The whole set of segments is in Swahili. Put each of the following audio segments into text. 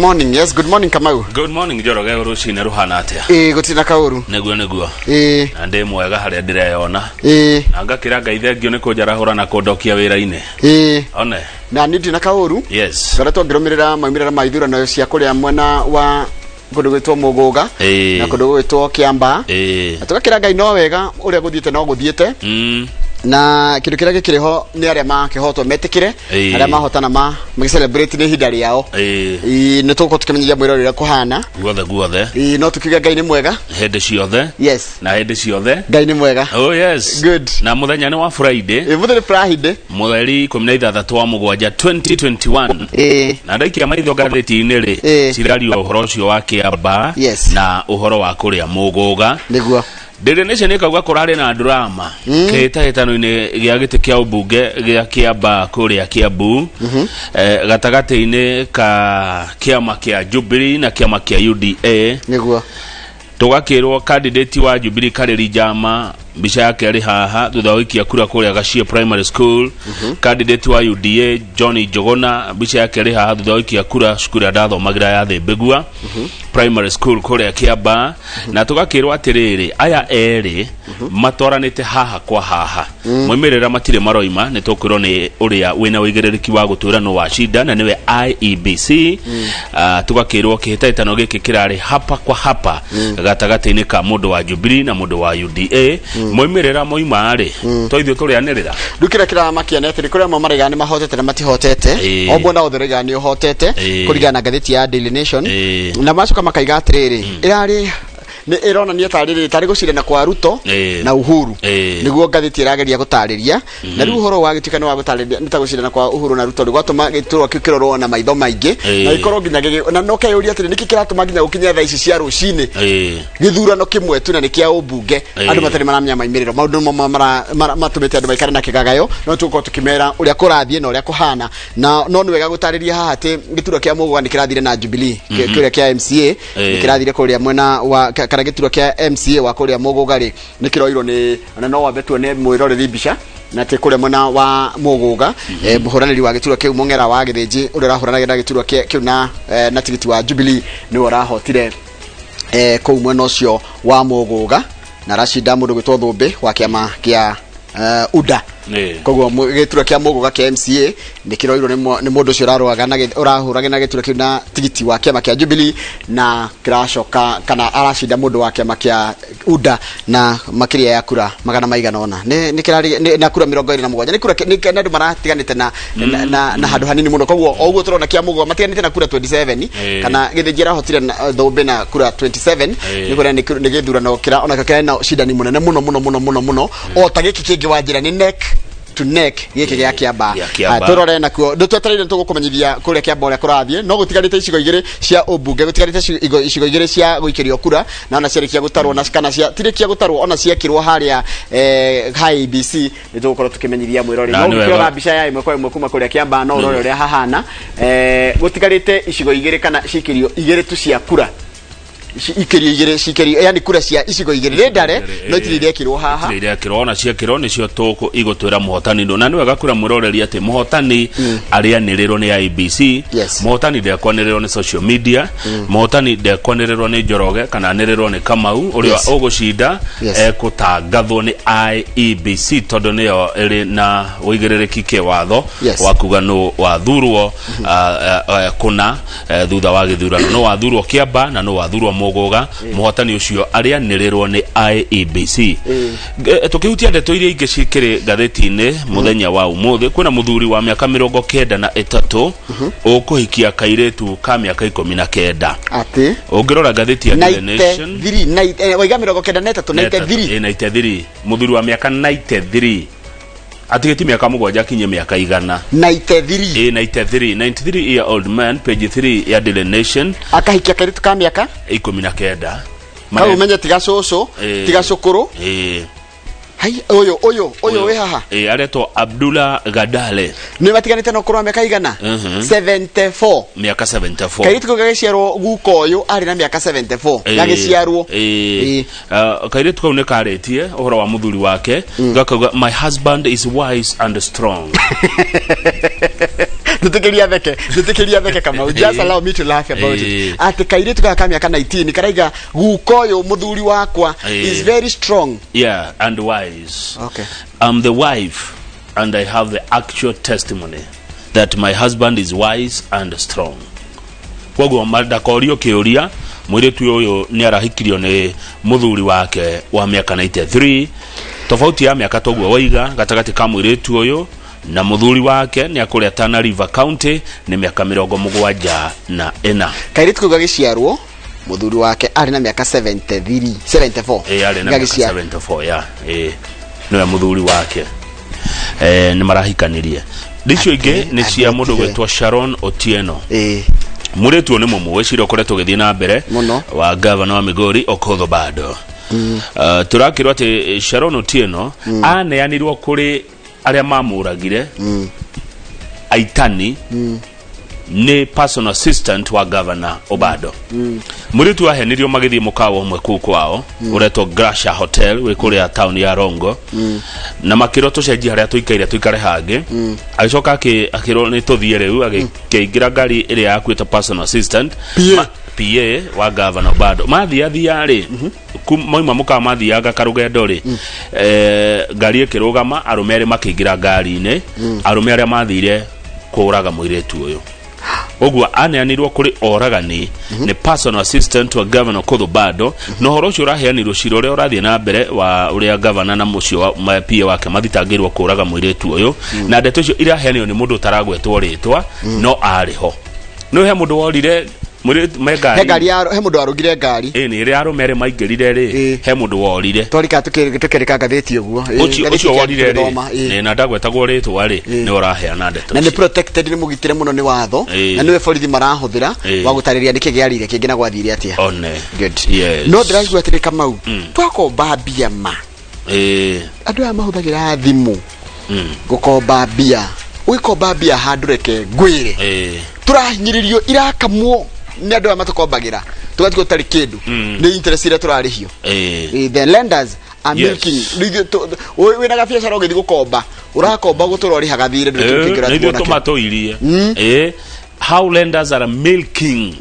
morning. Yes, good morning Kamau. Good morning Njoroge rucine ruhana atia. Gutina kauru. Neguo. Ande mwega haria ndireyona. Angakira ngaithe ngio niko njarahura na kundokia wira-ini. One. Na nindi na kauru. Yes. Garatwa ngirumirira maimirira maithurano cia kuria mwena wa kundu gwitwo Muguga na kundu gwitwo Kiamba. Atugakira ngai no wega uria guthiete no guthiete. Na kindu kiria gikiriho ni aria makihotwo metikire aria mahotana celebrate ni hinda riao ni tuko tukimenyia mwiro rira kuhana guothe no tukiga ngai ni mwega hende ciothe. Yes, na hende ciothe ngai ni mwega. Oh yes, good. Na muthenya ni wa Friday muthenya Friday mweri 16 wa mugwanja 2021 na ndaikia maitho gatheti-ini ri cirario uhoro ucio wa Kiamba na uhoro wa kuria Muguga niguo Daily Nation ikauga kurari na drama kitahitano-ini gia giti kia ubunge gia Kiamba kuria Kiambu gatagati-ini ka kiama kia Jubilee na kiama kia UDA niguo tugakirwo candidate wa Jubilee Kareri Jama bisha yake ari haha thutha wikia kura kuria Gashie Primary School. Candidate wa UDA Johnny Jogona bisha yake ari haha thutha wikia kura shukuru ya dathomagira ya Thembegua Primary School kuria Kiamba. Na tugakirwo atiriri aya eri matoranite haha kwa haha mwimirira matire maroima ni tukwirwo ni uria wina wigerereki wa guturano wa shida na niwe IEBC. Tugakirwo kihitaitano giki kirari hapa kwa hapa gatagati-ini ka mundu wa Jubilee na mundu wa UDA mwimirira moima ari toithio turianirira dukira kira makianete kuria mamarega ni mahotete na matihotete obona utherega ni uhotete kurigana na gatheti ya Daily Nation na macoka makaiga atiriri irari ni irona ni tari gucirana kwa Ruto na Uhuru niguo gatheti irageria gutariria na riu horo wa gitikano wa gutariria nitagucirana kwa Uhuru na Ruto rigwatuma giturwa kikirorwo na maitho maingi na ikorwo nginya na no kayuria atiri niki kiratuma nginya ukinya thaa ici cia rucini githurano kimwe tu na nikia ubunge andu matari maramya maimiriro maundu matumite andu maikare na kigagayo no tuko tukimera uria kurathie na uria kuhana na no ni wega gutariria haha ati giturwa kia Muguga nikirathire na Jubilee kuria kia MCA nikirathire kuria mwena wa kana giturwa kia MCA wa kuria Muguga ri nikiroirwo ni na no wabetwo ne mwiroreri mbica na te kuria mwena wa Muguga muhuraniri wa giturwa kiu Mong'era wa Githinji uria rahuranagira na giturwa kiu na tigiti wa Jubilee ni warahotire kou mwena ucio wa Muguga na Rashida mundu gwitwo Thumbi wa kiama kia UDA koguo giturwa kia Muguga kia MCA nikiroirwo ni mundu ucio urahuranagira na giturwa kiu na tigiti wa kiama kia Jubilee na kirashoka kana arashida mundu wa kiama kia UDA na makiria ya kura magana maigana ona ni kirari na kura 27 ni kura ni andu maratiganite na handu hanini muno koguo oguo turona kia Muguga matiganite na kura 27 kana githijira hotire Thumbi na kura 27 ni kura ni githurano kira ona kakira na shida ni munene muno o ta giki kingi wanjira ni neck to neck giki gia Kiamba turore na kuo ndutwetereire tugukumenyithia kuria Kiamba uria kurathie no gutigarite icigo igiri cia ubunge gutigarite icigo igiri cia guikirio kura na ona ciarikia gutarwo na kana cia tirikia gutarwo ona ciakirwo haria IEBC ni tugukorwo tukimenyithia mwirori no ukiora mbica ya imwe kwa imwe kuma kuria Kiamba no urore uria hahana gutigarite icigo igiri kana cikirio igiri tu cia kura ikiri yani kura cia icigo igiri rendare no itirire kirwo haha itirire kirwo na cia kirwo nicio tuko igotwira muhotani no na niwe gakura muroreri ati muhotani aria niriro ni IEBC muhotani de kwaniriro ni social media muhotani de kwaniriro ni Njoroge kana niriro ni Kamau uria ugucinda kutangathwo ni IEBC tondu niyo iri na uigirereki ke watho wa kuga no wathurwo kuna thutha wa githurano no wathurwo Kiamba na no wathurwo Muguga muhotani ucio aria nirirwo ni IEBC tukihutia ndeto iria ingi cikiri gatheti-ini muthenya wa umuthi kwina muthuri wa miaka 93 ukuhikia kairetu ka miaka 19 ati ungirora gatheti ya Daily Nation waiga 93 muthuri wa miaka 93 atigiti miaka mugwanja kinye miaka igana 93 year old man page 3 ya Daily Nation akahikia kairetu ka miaka 19 kau menye tigacoco tigacukuru hai oyo we haha areto Abdullah Gadale ni batiganite no kurwa miaka igana 74 miaka 74 kairitu gagiciarwo guko oyo ari na miaka 74 gagiciarwo kairitu kau ne karetie uhoro wa muthuri wake gakauga my husband is wise and strong Nitikiria theke kama just allow me to laugh about it. Ati kairitu kaka miaka 19 karaiga gukoyo muthuri wakwa is very strong. Yeah, and wise. Okay. I'm the wife and I have the actual testimony that my husband is wise and strong. Koguo madakorio kiuria mwiretu uyu ni arahikirio ni muthuri wake wa miaka 93. Tofauti ya miaka toguo waiga gatagati ka mwiretu uyu na muthuri wake ni akuria Tana River County ni miaka 74. Kairitu gagiciarwo muthuri wake ari na miaka 74. Ari na miaka 74 ya no muthuri wake ni marahikanirie. Ndicio inge ni cia mundu gwetwa Sharon Otieno. Muretu ni mumu cira ukoretwo githii na mbere wa governor wa Migori Okoth Obado. Turakirwa ati Sharon Otieno aneanirwo kuri aria mamuragire aitani ni personal assistant wa governor Obado. Muretu ahenirio magithii mukawa umwe kwao uretwo Gracia Hotel we kuria town ya Rongo na makiroto cenji haria tuikare hangi agicoka akirwo ni tuthie riu agikeingira ngari iria yakwita personal assistant PA wa governor Obado mathiathia ri moima muka mathiaga karugendo ri ngari ikirugama arumeri makiingira ngari-ini arume aria mathire kuraga muiretu uyu. Ogwa aneanirwo kuri oragani ni personal assistant wa governor Okoth Obado no horo ucio raheanirwo ciro uria urathie na mbere wa uria governor na mucio wa PA wake mathitangirwo kuraga muiretu uyu na ndeto icio iraheanirwo ni mundu utaragwetwo ritwa no ariho no he mundu worire megari he mundu arugire ngari ni iri arumere maingirire ri he mundu worire twarika tukereka gatheti uguo ucio worire ri ni na ndagwetagwo ritwa ri ni uraheana ndeto na ni protected ni mugitire muno ni watho na niwe borithi marahuthira wa gutariria niki giarire kingi na gwathire atia one good yes no ndiraigua ati Kamau twakomba mbia ma andu aya mahuthagira thimu gukomba mbia uikomba mbia handureke ngwire turahinyiririo irakamwo ni andu aya matukombagira tugatiko tari kindu ni interest ira turarihio the lenders are milking we na gabiacara ugithi gukomba urakomba guturoriha gathire ndio tomato irie how lenders are milking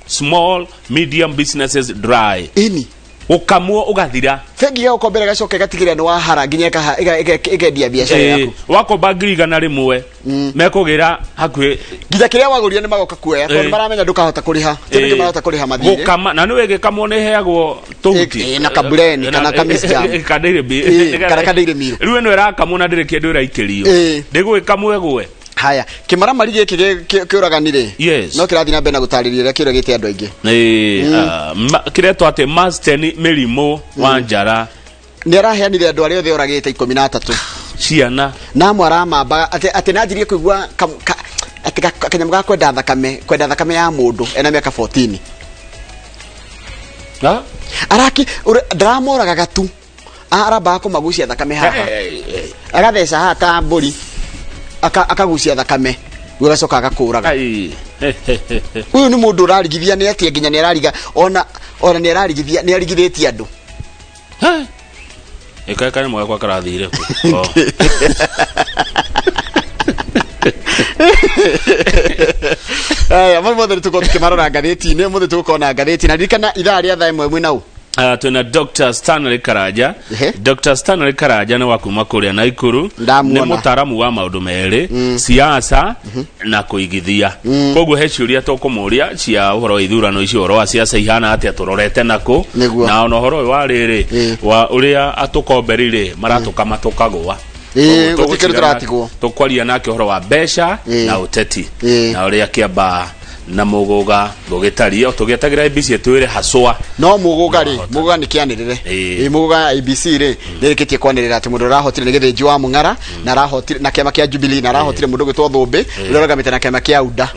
small medium businesses dry ukamwo ugathira fegi yako kombera gacoke gatigire ni wahara nginya ikendia biacara yaku wakomba ngiriga na rimwe mekugira hakwe nginya kiria wagurire ni magoka kuoya tondu maramenya ndukahota kuriha tondu marahota kuriha mathire gukama na niwe gikamwo ni heagwo tuti na kabureni kana kamisjam kana kadeire miro riwe no irakamwo na ndire kindu iraikirio ndigwikamwe gwe haya kimara marige kiuraganire no kirathi na mbena gutariria kiro gite andu aingi kiretwo ati Masten Mirimo wa Njara ni araheanire andu aria othe oragite 13 ciana na mwaramamba ati najirie kuigua ati kanyam ga kwenda thakame ya mundu ena miaka 14 araki dramoraga gatu araba ko magucia thakame haha agatheca hata mburi akagucia thakame gugacoka agakuraga uyu ni mundu urarigithia ni atie nginya ni arariga ona ni ararigithia ni arigithitie andu ekaka ni mwe kwa karathire ku mothe tuko tukimarora ngatheti ni mothe tuko na ngatheti na ndikana ithaa ria thaa imwe nau tuna Dr. Stanley Karaja. Dr. Stanley Karaja ni wakuma kuria Naikuru ni mutaramu wa maundu meri siasa na kuigithia koguo he ciuria tukumuria cia uhoro ithurano icio uhoro wa siasa ihana atia turorete nako na ono horo wa riri wa uria atukomberire maratukama tukagwa gutikiri turatigwo tukwaria nake uhoro wa besha na uteti na uria kiamba na muguga gugitaria tugetagira IBC twire haswa no muguga ni kianirire muguga IBC ri nirikitie kwanirira ati mundu rahotire nigithinji wa mung'ara na rahotire na kiama kia Jubilee na rahotire mundu gitwo thumbi urogamite na kiama kia UDA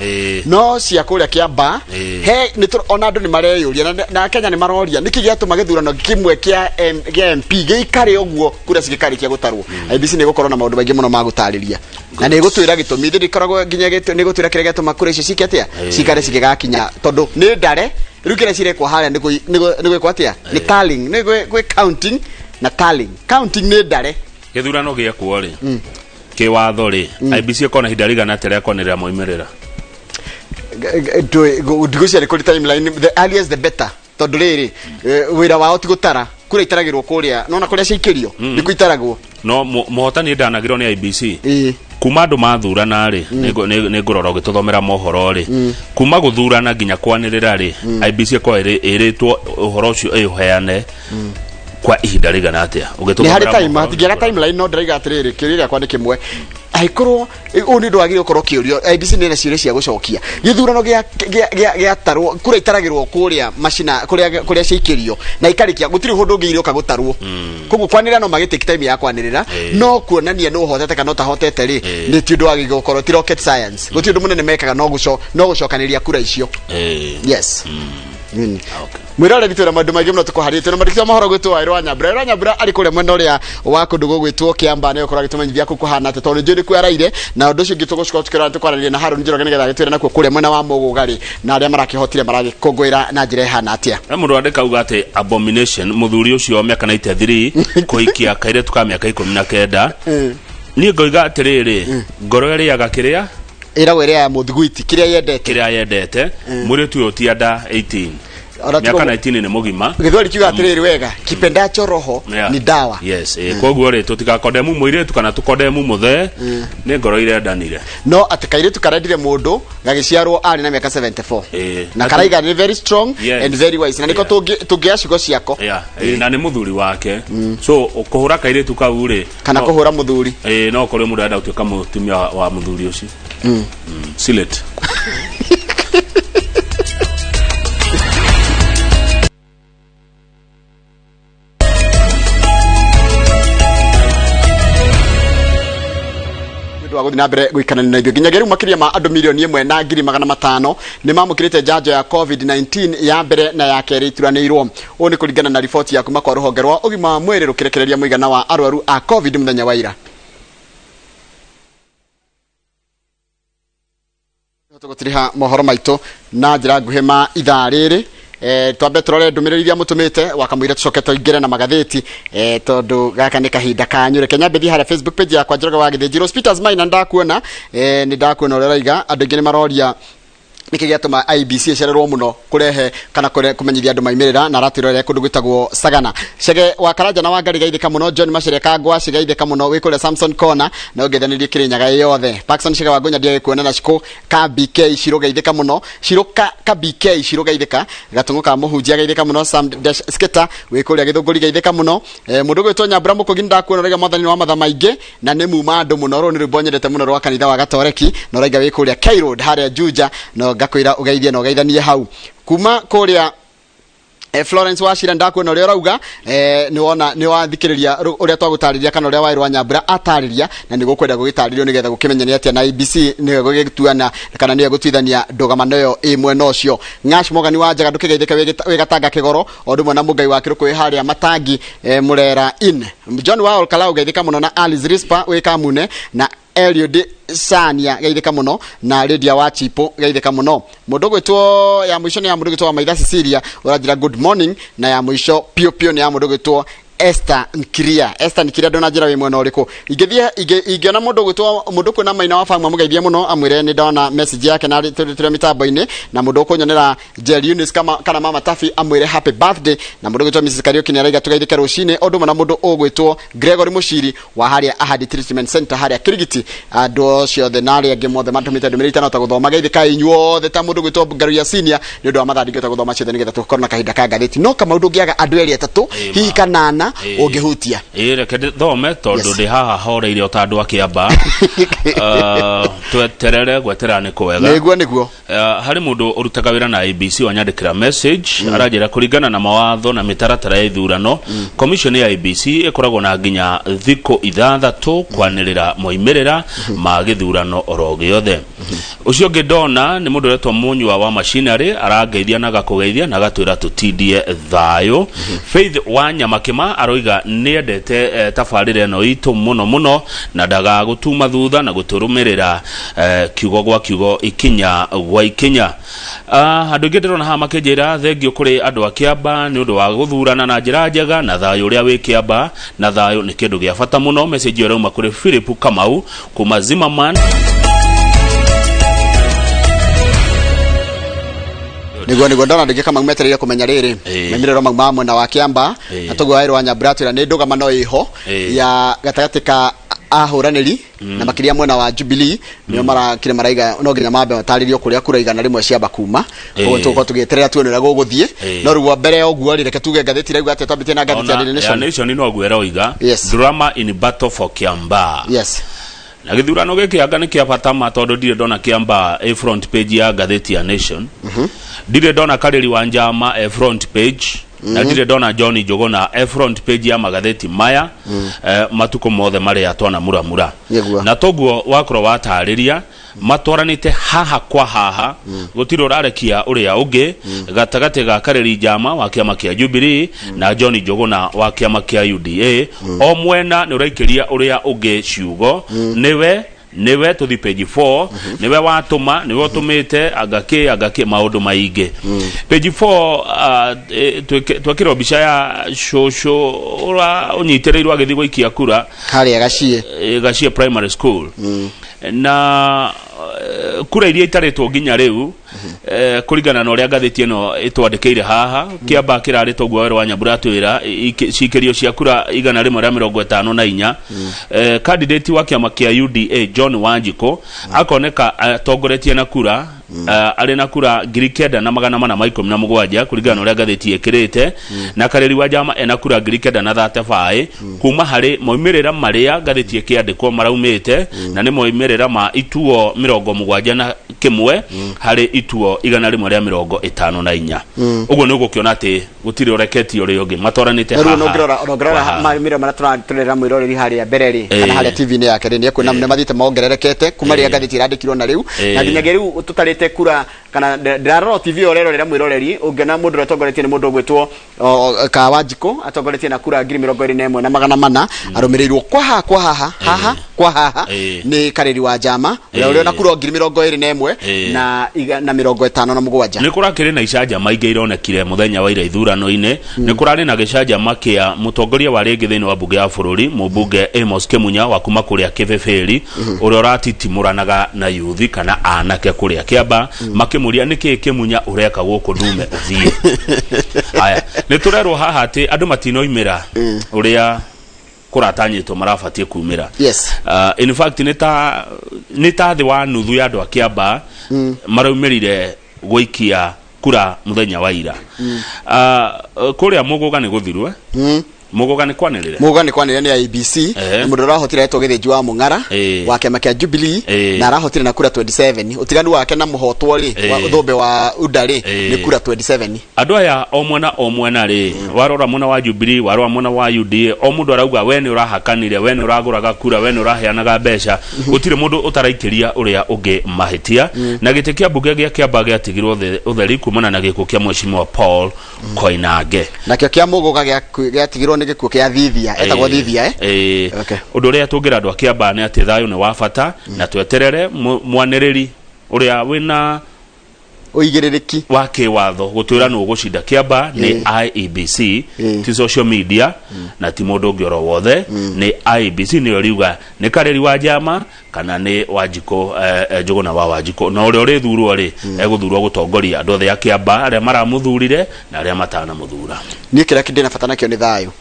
no cia kuria kia ba he ni ona andu ni mareyuria na Kenya ni maroria niki giatuma githurano kimwe kia MP giikare uguo kura cigikari kia gutarwo IBC ni gukorwo na maundu maingi muno magutariria na ni gutwira gitumi ndikoragwo nginya ni gutwira kire giatuma kura icio cikiatia cikare cikigakinya tondu ni ndare rukire cire kwa haria ni kwa atia ni tallying ni counting na tallying ni ndare githurano gia kuo ri ke watho ri IBC kona hinda rigana tere konerera moimerera ndigũciarĩ kũrĩ timeline the earliest the better tondũ rĩrĩ wĩra wao ti gũtara kũrĩa itaragĩrwo kũrĩa nona kũrĩa ciikĩrio nĩ kũitaragwo no mũhotani ndanagĩrwo nĩ IBC kuma andũ mathurana rĩ nĩ ngũrora ũgĩtũthomera mohoro rĩ kuma gũthurana nginya kwanĩrĩra rĩ IBC kwa ĩrĩtwo ũhoro ũcio ũheane kwa ihinda rigana atia ũgĩtũthomera nĩ harĩ time hatingĩaga timeline no ndĩraiga atĩrĩrĩ kĩũria gĩakwa nĩ kĩmwe aikorwo ũni ndwagire ũkorwo kĩũrio IBC nĩ na ciũria cia gũcokia gĩthurano gĩa tarwo kũrĩa itaragĩrwo kũrĩa macina kũrĩa ciikĩrio na ikarĩkia gũtirĩ ũndũ ũngĩ iroka gũtarwo koguo kwanĩrĩra no magĩtake time ya kwanĩrĩra no kuonania no ũhotete kana ũtahotete rĩ nĩ ti ũndũ wagĩrĩirwo gũkorwo ti rocket science gũtirĩ ũndũ mũnene mekaga no gũcokanĩria kura icio yes mwirore gitwira maundu maingĩ muno tukuharĩte no mandĩkĩtwo mohoro gwĩtwo Wairũ Nyambura arĩ kũrĩa mwena ũrĩa wa kũndũ gũgwĩtwo Kĩamba nĩ ũkoragwo agĩtũmenyithia kukuhana atĩ tondũ njũĩ nĩ kwaraire na ũndũ ũcio ũngĩ tũgũcoka tukĩrora tukwarĩrĩria na Harũni Njoroge nĩgetha agĩtwĩre nakwo kũrĩa mwena wa Mũgũgarĩ na arĩa marakĩhotire maragĩkũngũĩra na njĩra ihana atĩa mũndũ andĩka uga atĩ abomination mũthuri ũcio mĩaka 93 kũhikia kairĩtu ka mĩaka 19 niĩ ngoiga atĩrĩrĩ ngoro ĩrĩaga kĩrĩa ĩragwo ĩrĩa ya mũthiguiti kĩrĩa yendete mũirĩtu ũyũ ti under 18 miaka 19 ni mugima githori kiuga atiriri wega kipendacho roho ni dawa yes koguo ri tutikakondemu muiretu kana tukondemu muthe ni ngoro ire ndanire no atikairitu karendire mundu gagiciarwo ari na miaka 74 na karaiga ni very strong and very wise na niko tungiacigo ciako na ni muthuri wake so kuhura kairitu kau ri kana kuhura muthuri no kore mundu enda utuika mutumia wa muthuri ucio silet waguthi na mbere gwikanana na ithuĩ nginyagia rĩu makĩria ma andũ milioni 1 na ngiri 500 nĩ mamũkĩrĩte njanjo ya COVID-19 ya mbere na ya kerĩ ituranĩirwo ũũ nĩ kũringana na riboti ya kuma kwa rũhonge rwa ũgima wa mwĩrĩ rũkĩrekereria mũigana wa arwaru a COVID mũthenya wa ira tũgũtiriha mohoro maitũ na njĩra nguhĩ ma ithaa rĩrĩ twambe turore ndumiriri iria mutumite wakamwire tucoke tuingire na magatheti tondu gaka ni kahinda kanyu Kenya bethi hara Facebook page yakwa Njoroge wa Githĩnjĩro Hospitals Mine ndakuona ni ndakuona ũrĩa raiga andũ ingĩ ni maroria niki giatuma IBC cererwo muno kurehe kana kumenyithia andu maimirira na ratirore kundu gwitagwo Sagana Chege wa Karanja na Wangari gaithika muno John Macereka Ngwa cigaithika muno wikure Samson Corner na ungethanĩrie Kirinyaga yothe Paxson Chege wa Gonya ndiye kuona na Shiko ka BK Shiro gaithika muno Shiro ka BK Shiro gaithika gatungu ka muhunjia gaithika muno Sam Dash Sketa wikure Githunguri gaithika muno mundu gwitwo Nyambura Mukugi ndakuona rega mwathani wa matha maingĩ na nĩ muma andu muno ro ni rubonyerete muno rwa kanitha wa Gatoreki no raiga wikure K Road haria Juja no ngakwira ugeithie no geithanie hau kuma kuria Florence Wachira ndakuona ũrĩa rauga ni wathikĩrĩria ũrĩa twagũtarĩria kana ũrĩa Wairũ Nyambura atarĩria na nĩgũkwenda gũgĩtarĩrio nĩgetha gũkĩmenyania atĩa na IBC nĩwe gũgĩtuana kana nĩwe gũtuithania ndũgamano ĩyo ĩmwe nocio Ng'ash Mogani wa Njaga ndũkĩgeithĩke wĩ Gatanga Kĩgoro o ũndũ ũmwe na mũngai wa Kĩrũkũ harĩa Matangi Murera in John wa Olkalau geithĩka mũno na Alice Rispa wĩ Kamune na Eliud Sania geithĩka muno na Lydia wa Chipo geithĩka muno mundu gwitwo ya mwisho ni ya mundu gwitwo Maitha Cecilia uranjira good morning na ya mwisho pio ni ya mundu gwitwo Esther Nkiria ndona njira wi mwena ũrĩkũ ingĩona mundu gwitwo mundu kwina Maina wa Famwa mugeithie muno amwire ni ndona message yake na tũrĩ mitambo-inĩ na mundu ũkũnyonera Jel Eunice kana Mama Tafi amwire happy birthday na mundu gwitwo Mrs Kariuki ni araiga tugeithĩke rũcinĩ ũndũ mũna mundu ũgwitwo Gregory Mushiri wa harĩa Ahadi Treatment Center harĩa Kirigiti andũ acio the nari angĩ mothe matumĩte ndũmĩrĩri no ta gũthoma geithĩka inyuothe ta mundu gwitwo Ngaruya Senior ni ũndũ wa mathandi ngĩta gũthoma ciothe nĩgetha tũkorwo na kahinda ka ngathĩti no kama ũndũ ũngĩaga andũ erĩ atatũ hihi kanana ungihutia reke thome tondu ndi haha horeire o tandu akiamba tweterere gwetera ni kwega niguo hari mundu urutaga wira na IBC wanyandikira message aranjira kuringana na mawatho na mitaratara ya ithurano commission ya IBC ikoragwo na nginya thiko ithathatũ kwanirira moimirira ma githurano oro giothe ucio ngidona ni mundu retwa Munywa wa machinery arangeithia na gakugeithia na gatwira tutindie thayo Faith Wanya Makima Njuguna aroiga niendete tabarire no itu muno na ndaga gutuma thutha na guturumirira kiugo gwa kiugo ikinya gwa ikinya. Andu ngidirona ha makejera thengio kuri andu a Kiamba ni undu wa guthurana na njira njega na thayo uria wi Kiamba na thayo ni kindu gia bata muno. Message yo rauma kuri Philip Kamau kuma Zimmerman. Nigo ndona ndike kama metereire kumenya riri menyerero magmamo na wa Kiamba atogwa ero anya bratira ni nduga mano iho ya gatagati ka ahuraniri na makiria mwena wa Jubilee niyo marakire maraiga no nginya mabe mataririo kuria kura igana rimwe ciamba kuma ugo tuko tugeterera tuonera guguthie no ruwa mbere oguo reke tuge ngatheti raiga ate twambite na ngatheti ya Daily Nation no gwera oiga drama in battle for Kiamba. Yes. Na githurano giki anga ni kia bata ma tondu dire ndona Kiamba a front page ya ngatheti ya Nation. Dire ndona Kareri wa Njama a front page. Na dire ndona Johnny Njuguna a front page ya magatheti maya matuko mothe mari atwana muramura. Na toguo wakro watariria matwaranite haha kwa haha gutiro rarekia uria ungi gatagate ga Kareri Njama wa kiama kia Jubilee na Johnny Njuguna wa kiama kia UDA o mwena ni uraikiria uria ungi ciugo niwe tuthi page 4 niwe watuma niwe utumite agake maundu maingi page 4 twakira bica ya shosho ura unyitirirwa agithi gwikia kura hari Gashie primary school na kura iria itaretwo nginya riu kurigana na uria ngatheti eno itwandikiire haha Kiamba kirari toguo wero wa Nyambura twira cikirio cia kura igana rimwe rĩa 54 candidate wa kiama kia UDA John Wanjiko akoneka atongoretie na kura ari na kura 9,417 kurigana na uria ngatheti ikirite na Kareri wa Njama ena kura 9,35 kuma hari moimirira maria ngatheti ikiandikwo maraumite na ni moimirira ma ituo 71 hari ituo igana rimwe rĩa 54 uguo ni ugukiona ati gutiri ureketi uri ungi matwaranite haha nogrora maimiro maraturera mwiroreri hari ya bereri kana hari TV ni yake ni kwina mne mathite mongererekete kuma ria ngatheti irandikirwo na riu na nginya riu tutarite kura kana ndararo TV orerorera mwiroreri ungena mundu atongoretie ni mundu gwitwo ka Wanjiko atongoretie na kura 21,400 arumirirwo kwa haha ni Kareri wa Njama uria na kura 21,000 na 57 ni kurakire na icaja maingi ironekire muthenya wa ira ithurano-ine ni kurari na gicanja makia mutongoria wa ringi thini wa bunge ya bururi mubunge Amos Kimunya wa kuma kuria Kibeberi uria uratitimuranaga na yuthi kana anake kuria Kiamba makimuria niki Kimunya ureka guku ndume uthie aya ni turerwo haha ati andu matinoimira uria kuratanyitwo marabatie kumira. Yes. In fact ni ta thi wa nuthu ya andu a Kiamba maraumirire gwikia kura muthenya wa ira kuria muguga ni guthirwe muguga ni kwanirire ni IBC mundu arahotire etwo githiji wa Mung'ara wa kiama kia Jubilee na arahotire na kura 27 utiganu wake na muhotwo ri wa thombe wa udari ni kura 27 andu aya o mwena ri warora mwena wa Jubilee warora mwena wa UDA o mundu arauga we ni urahakanire we ni uraguraga kura we ni uraheanaga mbeca gutire mundu utaraikiria uria ungi mahitia na gite kia bunge gia Kiamba giatigirwo utheri kumana na gikuo kia mheshimiwa Paul Koinange na kia muguga giatigirwo ni gikuo kia Thithia etagwo Thithia okay undu uria tungira andu a Kiamba ni ati thayo ni wa bata na tweterere mwaniriri uria wina uigiririki wa kiwatho gutwira no gucinda Kiamba ni IEBC ti social media na ti mundu ngioro wothe ni IEBC ni oriuga ni Kareri wa Njama kana ni Wanjiko Njuguna wa Wanjiko na uria uri thurwo ri eguthurwo gutongoria andu othe a Kiamba aria maramuthurire na aria matana muthura ni kira kidina fatana kio ni thayo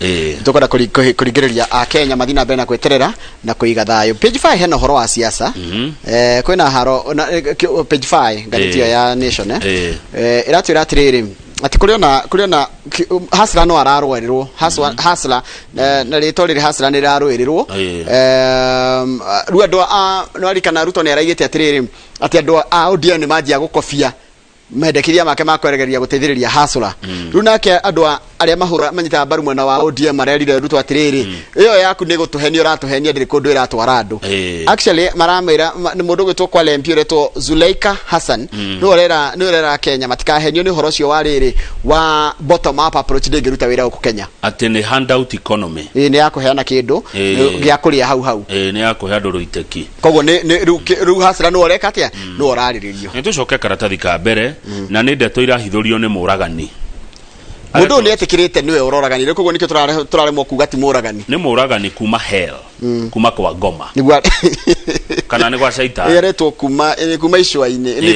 tukoda kurigiriria a Kenya mathina mbere na kweterera na kuiga thayo. Page 5 hena horo wa siasa kwina haro page 5 ngatheti ya Nation iratwira atiriri ati kuriona Hasla no ararwerirwo Hasla na rito riri Hasla ni rarwerirwo ru andu no arikana Ruto ni araigite atiriri ati andu a ODM ni manjia gukofia mendekiria make makweregeria guteithiriria Hasla ru nake andu aria mahura manyita mbaru mwena wa ODM marerire Ruto atiriri iyo yaku ni gutuhenia uratuhenia ndiri kundu iratwara andu actually maramira ni mundu gwitwo kwa Lempio retwo Zuleika Hassan no rera Kenya matikahenio ni horo cio wariri wa bottom up approach ndingi ruta wira ku Kenya ati ni handout economy ni yakuheana kindu gia kuria hau ni yakuhe andu ruiteki koguo ni ru hasra no reka atia no orariririo ni tucoke karatathi ka mbere na ni ndeto irahithurio ni muragani mundu ni etikirite niwe uroraganire koguo nikio turaremo kuga ti muragani ni muragani kuma hell kuma kwa Goma nigwa kana ni kwa Shaitani yeretwo kuma icwa-ini ni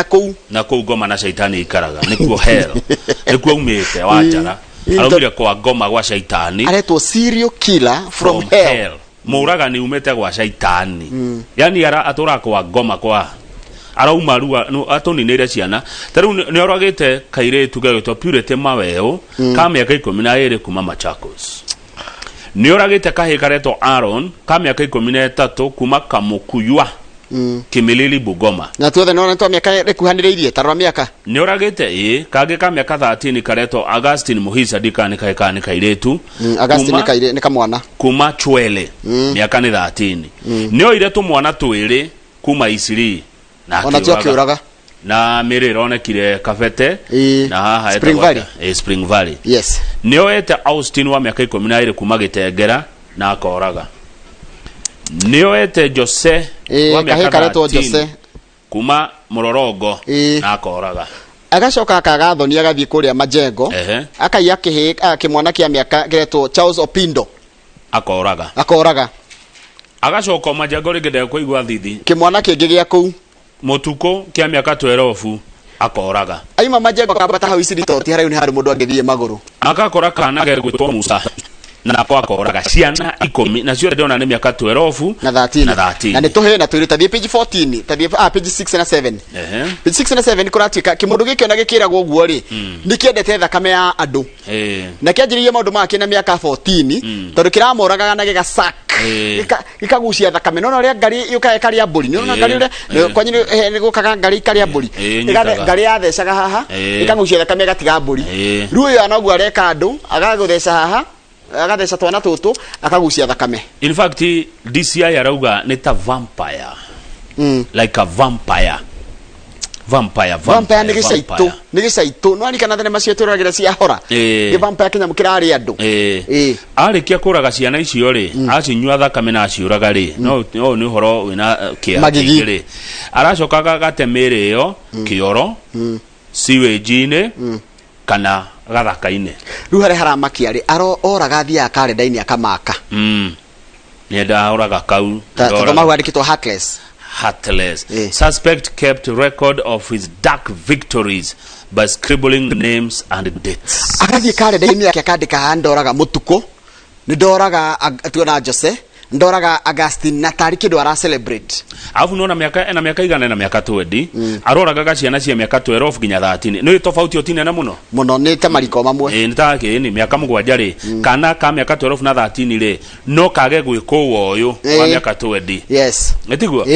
ku na kou Goma na Shaitani ikaraga ni ku hell ni ku umite wajara araumire kwa Goma kwa Shaitani aretwo serial killer from hell muragani umete kwa Shaitani yani atura kwa Goma kwa arauma ruwa no atoninire ciana taru ni oragite kaire tugagitwa Purity Maweo ka miaka 12 kuma Machakos ni oragite kahe kareto Aaron ka miaka 13 kuma Kamukuywa Kimilili Bugoma na tuothe no to miaka rekuhaniriirie tarwa miaka ni oragite kage ka miaka 13 kareto Augustine Muhisa dikani kae kairetu Augustine kaire ni kamwana kuma Chwele miaka ni 13 ni oire tu mwana twiri kuma Isiri na kiuraga na miriro onekire Kabete na haha Spring Valley yes nioete Austin wa miaka 12 kuma Gitengera na akoraga nioete Jose wa miaka 13 kuma Mororogo na akoraga agacoka akagathonia agathie kuria Majengo akaiya kimwana kia miaka geretwo Charles Opindo akoraga agacoka Majengo rigede kuigwa thithi kimwana kingi gia kuu Motuko kia miaka 12 akoraga aima Majengo akabata hau Isiri toti harayu ni hari mundu angithie maguru akakora kana gergwitwo Musa na akoraga ciana 10 na cio ndona ni miaka 12 na 13 na ni tuhe na twiri tathie page 14 tathie page 6 na 7 page 6 na 7 kuratuika kimundu gikio na gikiragwo guo ri nikiendete thakame ya andu na kianjiririe maundu make na miaka 14 tondu kiramoraga na gigasak gikagucia thakame no ria ngari yukae karia mburi no ngari ria kwanyi ni gukaga ngari karia mburi ngari yathecaga haha ikagucia thakame gatiga mburi riu yo anogu areka andu agagutheca haha agatheca twana tutu akagucia thakame in fact DCI arauga ni ta vampire like a vampire ni gicaito no ani kana thenema cio turagira cia hora ni vampire kinya mukirari andu arikia kuraga ciana icio ri acinyua thakame na aciuraga ri no ni horo wina kiagiri aracokaga gatemere iyo kioro sewage-ini kana gathaka-ini riu hare haramakia ri oraga thia kalenda-ini akamaka ni ndauraga kau tondå wandikitwo Heartless. Suspect kept record of his dark victories by scribbling names and dates. Akathie kalenda-ini yake akandika ndoraga mutuko ni ndoraga tuona Jose ndoraga Augustine na tariki ndo ara celebrate afu nona miaka igana na miaka 20 aroraga gaciana cia miaka 12 ginya 13 no tofauti otine na muno ni ta mariko mamwe ni ta ke ni miaka mugwanja ri kana ka miaka 12 na 13 ri no kage gwiko uyu wa miaka 20 yes netiguo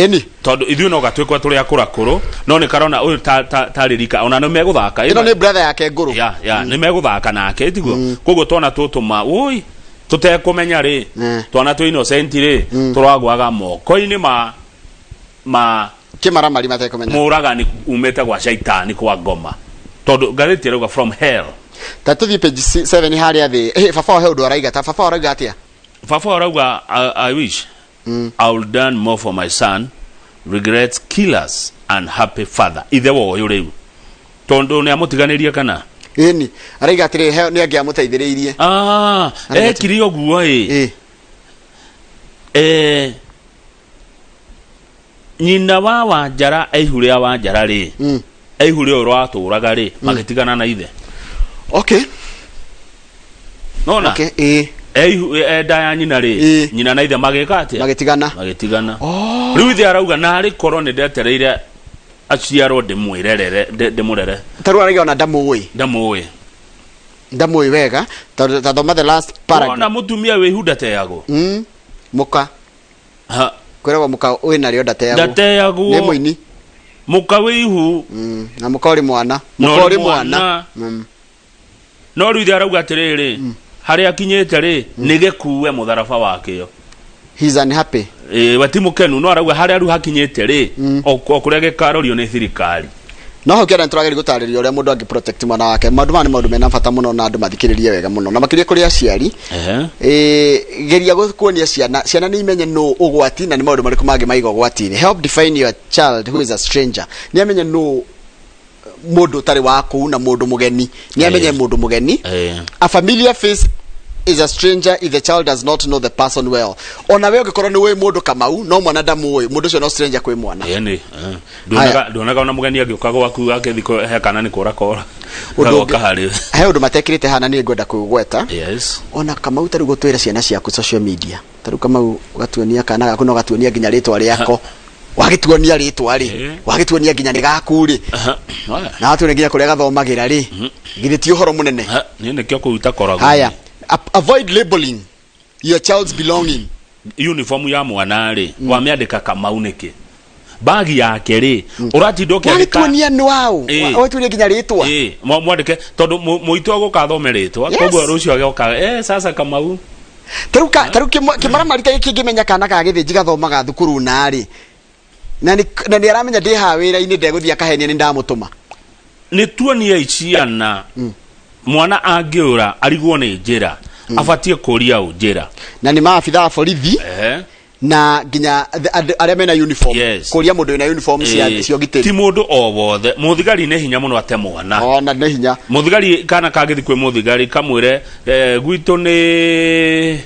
tondu ithu no gatwikwa turi akura kuru no ni karona uyu taririka ona no meguthaka ino ni brother yake nguru ya ni meguthaka nake etiguo koguo tona tutuma ui tutekumenya ri twana tu innocent ri turagwaga moko-ini ma kimara mari matekumenya muragani umete kwa Shaitani kwa Goma tondu gareti rauga from hell tatuthi page 7 haria thi baba he undu araiga ta baba arauga atia baba arauga I wish I would done more for my son, regrets killers and happy father ithe wo yo riu tondu ni amutiganirie kana ni araiga atiri he ni angia muteithiriirie kiri oguo nyina wa Wanjara aihuria Wanjara ri aihuria oro aturaga ri magitigana na ithe nona daya nyina ri nyina na ithe magika atia magitigana riu ithe arauga na ari korone ndetereire aciaro ndimurere taru araiga ona ndamuwi wega tathoma the last paragraph ona mutumia wihunda teago muka kwiragwo muka wina rio ndateago ni muini muka wihu na muka uri mwana no riu arauga atiriri hari akinyete ri nigekuwe mutharaba wakio he's unhappy watimukenu no arauga hari aru hakinyete ri okurege karorio ni thirikari no hokera nturageri gutariria uria mundu angi protect mwana wake maundu mena bata muno na andu mathikiririe wega muno na makiria kuri aciari geria gukuonia ciana ni imenye no ugwati na ni maundu mariku mangi maigo gwati ni help define your child who is a stranger ni amenye no mundu tari waku na mundu mugeni ni amenye mundu mugeni a familiar face is a stranger if the child does not know the person well. Ona wewe ukikorwo ni we mundu Kamau no mwana ndamu we mundu cio no stranger kwi mwana. Yani ndonaga ona mugeni agioka gwaku agethiko he kana ni kora kora. Udoka hari. He undu matekirite hana ni ngwenda kugweta. Yes. Ona Kamau tari gutwira ciana ciaku social media. Tari Kamau gatuonia kana gaku no gatuonia nginya ritwa riako. Wagituonia ritwa ri. Wagituonia nginya ni gaku ri. Na hatu nginya kuria gathomagira ri. Ngithiti uhoro munene. Ni nikio kuuta korago. Haya. Avoid labeling your child's belonging. Uniform ya mwana ri wameandika Kamau niki bagi yake ri urati ndoke andika watuonia nwao watuonia nginya ritwa mwandike tondu muitwa gukathome ritwa koguo rucio agioka sasa Kamau taru kimara marika kingimenya kana ka githiji gathomaga thukuru na ri na ni aramenya ndi ha wira ini ndeguthia kahenia ni ndamutuma ni tuonia iciana mwana angiura arigwo ni njira afatie kuria njira na ni maafitha borithi na nginya aria mena uniform kuria mundu ina uniform cio gitiri ti mundu o wothe muthigari ne hinya muno ate mwana na ne hinya muthigari kana kagithi kwi muthigari kamwire gwitu ni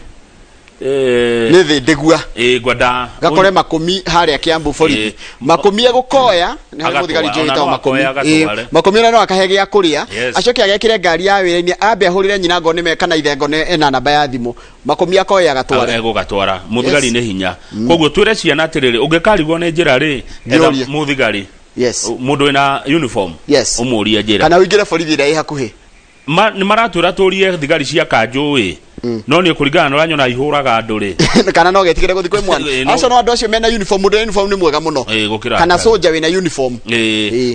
ni ndigua gwada gakore makumi haria Kiambu borithi makumi egukoya ni hari muthigari joita makumi makumi no akahege ya kuria acoke agekire ngari ya wira-ini ambe ahurire nyina ngone me kana ithe ngone ena namba ya thimu makumi akoya agatwara gatwara muthigari ne hinya koguo twire ciana atiriri ungikarigwo ni njira ri muthigari mundu ina uniform umuria njira kana wingire borithi ira hakuhi ni maratwira turie thigari cia kanjui no ni kuringana na ranyona ihuraga nduri kana no getigire guthi kwi mwana acio no andu acio mena uniform mundu uniform ni mwega muno kana soldier wina uniform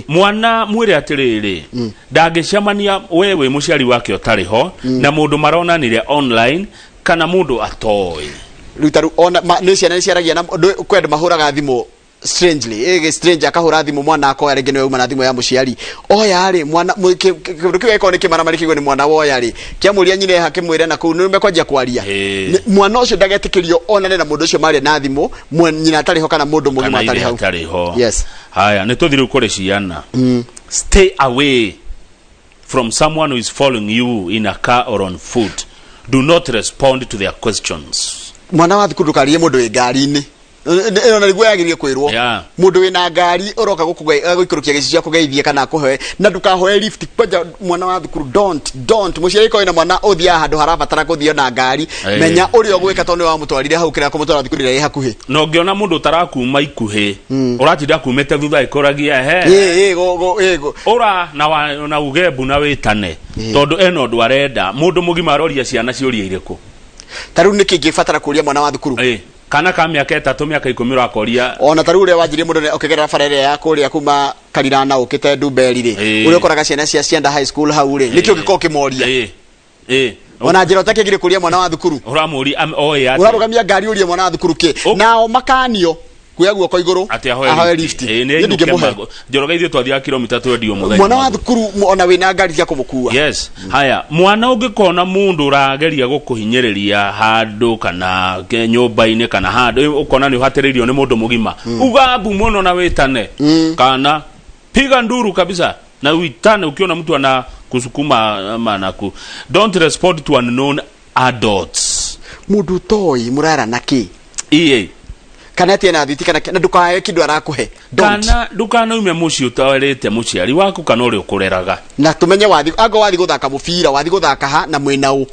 mwana mwire atiriri ndangicemania wewe muciari wake otariho na mundu maronanire online kana mundu atoi rutaru ona ni ciana ciaragia na kwenda mahuraga thimu strangely stranger akahura thimu mwana akoya rege niwe uma na thimu ya muciari oya ri mwana kiwe ko ni kimara marikigwe ni mwana woya ri kiamuria nyine hakimwire na ku nimbe kwajia kwaria mwana ucio ndagetikirio onane na mundu ucio mari na thimu nyina atari ho kana mundu mugima atari ho yes haya ni tuthiru kuri ciana stay away from someone who is following you in a car or on foot. Do not respond to their questions. Mwana wa thukuru karie mundu e ngari-ini na rigwo yagirie kwirwo mundu wina ngari uroka guikurukia gicicia kugeithia kana kuhe na ndukahoe lift kwaja mwana wa thukuru don't muciari ko ina mwana uthia handu harabatara kuthio na ngari menya uri ogwika tone wa mutwarire hau kira kumutwara thukuru ire hakuhi no ngiona mundu tarakuma ikuhi uratinda kumete thutha ikoragia ura na ugebu na witane tondu eno ndu arenda mundu mugima aroria ciana ciuria iriku taru niki ngifatara kuria mwana wa thukuru kana ka miaka 3 miaka 10 rakoria ona taru ure wanjire mundu ukigera farere ya kuria kuma Karirana ukite Nduberi ri uri ukoraga ciana cia cienda high school hau ri nikio giko kimoria ona njira utakigire kuria mwana wa thukuru uramuri oya urarugamia ngari uria mwana wa thukuru ki nao makanio kuya guoko iguru ahoe lift njoroga ithio twathia kilomita 20 muthenya mwana wa thukuru ona wina ngari cia kumukua haya mwana ungikona mundu urageria gukuhinyiriria handu kana nyumba-ini kana handu ukona ni uhatiririo ni mundu mugima ugabu muno na witane kana piga nduru kabisa na uitane ukiona mtu ana kusukuma manaku don't respond to unknown adults mundu toi murara naki kana tena thiti kana ndukaye kindu arakuhe kana ndukana ume muci utawerete muciari waku kana uri ukureraga na tumenye wathi guthaka mubira wathi guthaka ha na mwinau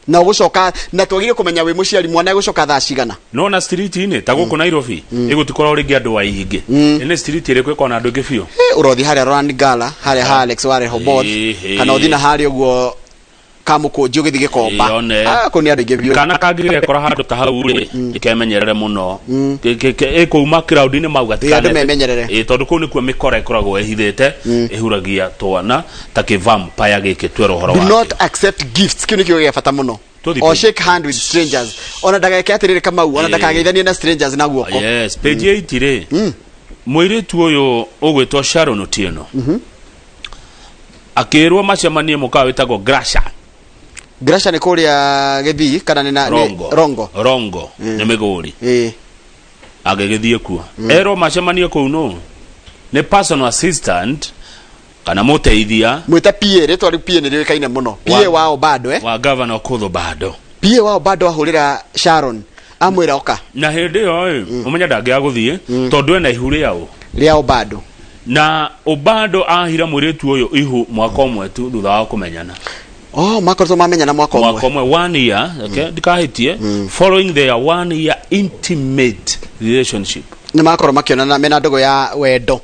na ugucoka na twagire kumenya we muciari mwana gucoka thaa cigana no na street ine ta guku Nairobi igutikora uri giandu waingi ene street ire kwiko na andu ngi biu urothi haria Rwanda Gala haria Alex ware Hobot kana uthina haria uguo kamukunji ugithige komba ko ni andu ingĩ kana kangire kora handu ta hau ri ikemenyerere muno kuma crowd ni mauga tikane memenyerere tondu kuu nikuo mikora ikoragwo ehithite ihuragia twana ta vampire giki twero horo wa do not accept gifts kini kio gya bata muno or shake hand with strangers ona ndageke atirire Kamau ona ndakageithanie na strangers na guoko yes page 8 ri muiritu uyu ugwitwo Sharon Otieno akirwo macemanie mukawa witagwo Grasha ni kuria Githii kana ni na Rongo ni Migori agegithie kuo ero macemanie kuu no ni personal assistant kana muteithia mwita PA retwa ri PA ni rikaine muno PA wao bado wa governor Okoth Bado PA wao bado ahurira Sharon amwira oka na hindi yo umenya ndangia guthie tondu ena ihuri yao riao bado na Obado ahira muritu uyu ihu mwaka umwe tu thutha wa kumenyana makorwo mamenyana mwaka umwe 1 year okay dikahitie following their 1 year intimate relationship ni makorwo makionana mena ndogo ya wendo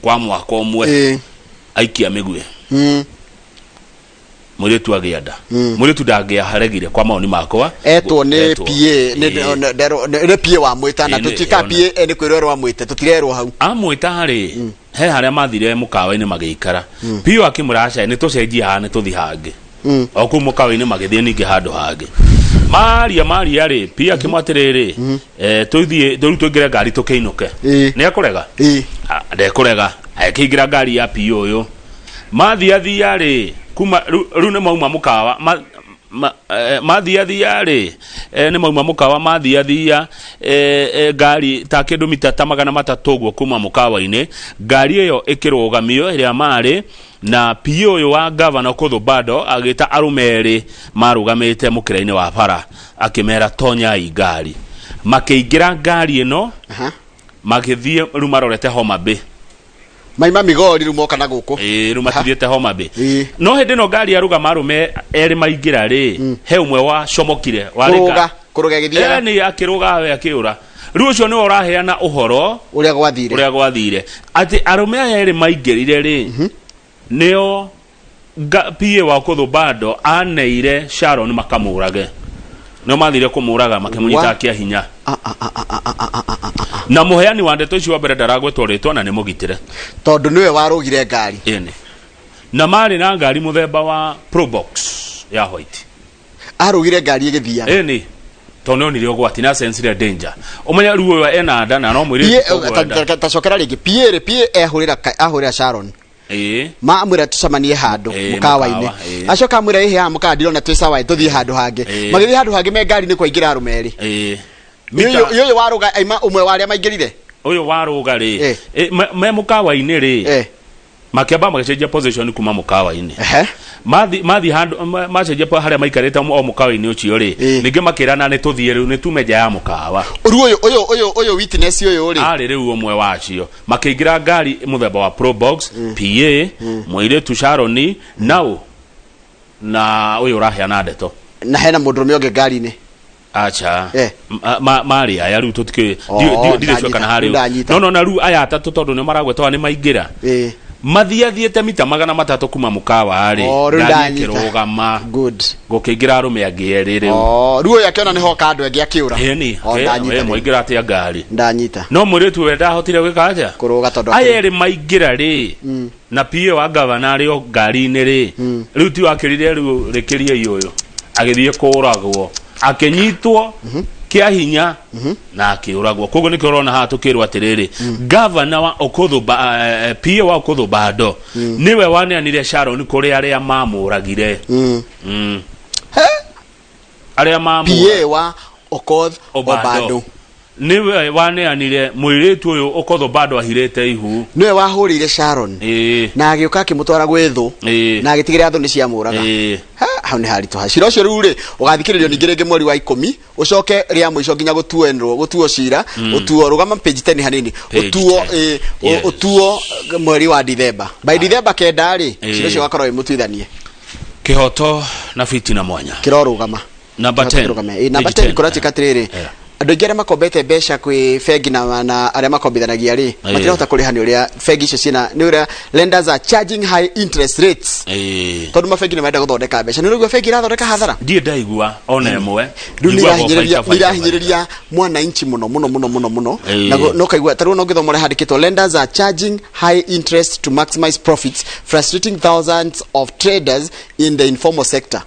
kwa mwaka umwe aikia migwe muritu agianda muritu ndangia haregire kwa maoni makwa etwo ni PA ni PA wa mwita na tutika PA ni kwirero wa mwite tutirerwo hau amwita hari he haria mathire mukawa-ini magiikara PA akimuraca ni tucenjia hane tuthi hangi oku mukawa-ini magithie ningi handu hangi maria ri PA akimwatiriri tuthie tuingire ngari tukiinuke ni akurega ndekurega akiingira ngari ya PA uyu mathia ri kuma rune mauma mukawa mathia ri ni mauma mukawa mathia ngari ta kindu mita ta 300 guo kuma mukawa-ini ngari iyo ikirugamio iria mari na PA uyu wa governor Okoth Bado agita arumeri marugamite mukira-ini wa bara akimera tonya ngari makiingira ngari ino magithie rumarorete Homa Bay maima Migori rumoka na guku rumatiriete Homa Bay no hindi no ngari aruga marume eri maingira ri he umwe wa comokire waringa kuruga githia ni akiruga we akiura riu ucio ni uraheana uhoro uria gwathire ati arume aya eri maingirire ri nio PA wa Okoth Bado aneire Sharon makamurage no mathire kumuraga makimunyita kia hinya na muheani wa ndeto icio mbere ndaragwetwo ritwa na ni mugitire tondu niwe warugire ngari na mari na ngari muthemba wa Probox ya white arugire ngari igithia tondu ni rio gwati na sense danger umenya ruo wa ena nda na no mwiri tacokera ringi PA ahurira Sharon amwira tucamanie handu mukawa-ini acoka amwira ihe mukawa ndirona twicawa tuthie handu hangi magithie handu hangi me ngari ni kwaingira arumeri uyu waruga aima umwe waria maingirire uyu waruga ri me mukawa-ini ri makiamba magacenjia position kuma mukawa-ini mathi handu macenjia haria maikarite o mukawa-ini ucio ri ningi makirana ni tuthie riu ni tumeja ya mukawa uyu witness uyu ri ari riu umwe wacio makiingira ngari muthemba wa Probox PA mwiritu Sharon nao na uyu raheana ndeto na hena mundurume onge ngari-ini acha mari aya riu tutike ndio kana hari no na riu aya atatu tondu ni maragwetwa ni maingira mathiathiete mita 300 kuma mukawa ari ngari kirugama good gukiingira arume angieri riu riu yakiona ni hoka andu angi akiura moingira atia ngari ndanyita no muritu wenda hotire gwika atia kuruga tondu ayeri maingira ri na PA wa governor ari o ngari-ini ri riu ti wakirire riu rikirie iyoyo agithie kuragwo akenyitwo kia hinya na akiuragwo koguo ni kirona ha tukirwa atiriri governor wa Okoth PA wa Okoth Bado niwe waneanire Sharon kuri aria mamuragire aria PA wa Okoth Bado niwe waneanire mwiritu uyu Okoth Bado ahirete ihu niwe wahurire Sharon na agiuka akimutwara gwethu na agitigira thu ni cia muraga hau ni haritu hacira ucio riu ri ugathikiririo ningi ringi mweri wa 10 ucoke ria mwico nginya gutuo cira utuo rugama page 10 hanini utuo mweri wa December by December kenda ri cira ucio gakorwo imutwithanie kihoto na fitina mwanya kirorugama number 10 number 10 kurati katiriri andu ingĩ arĩa makombete mbeca kwĩ bengi na arĩa makombithanagia rĩ matirahota kũrĩha nĩ ũrĩa bengi icio ciĩna nĩ ũrĩa lenders are charging high interest rates tondũ mabengi nĩ marenda gũthondeka mbeca nĩ ũrĩa bengi irathondeka hathara ndiĩ ndaigua ona ĩmwe nĩirahinyĩrĩria mwananchi mũno na no kaigua tarũ no gĩthomo handĩkĩtwo lenders are charging high interest to maximize profits frustrating thousands of traders in the informal sector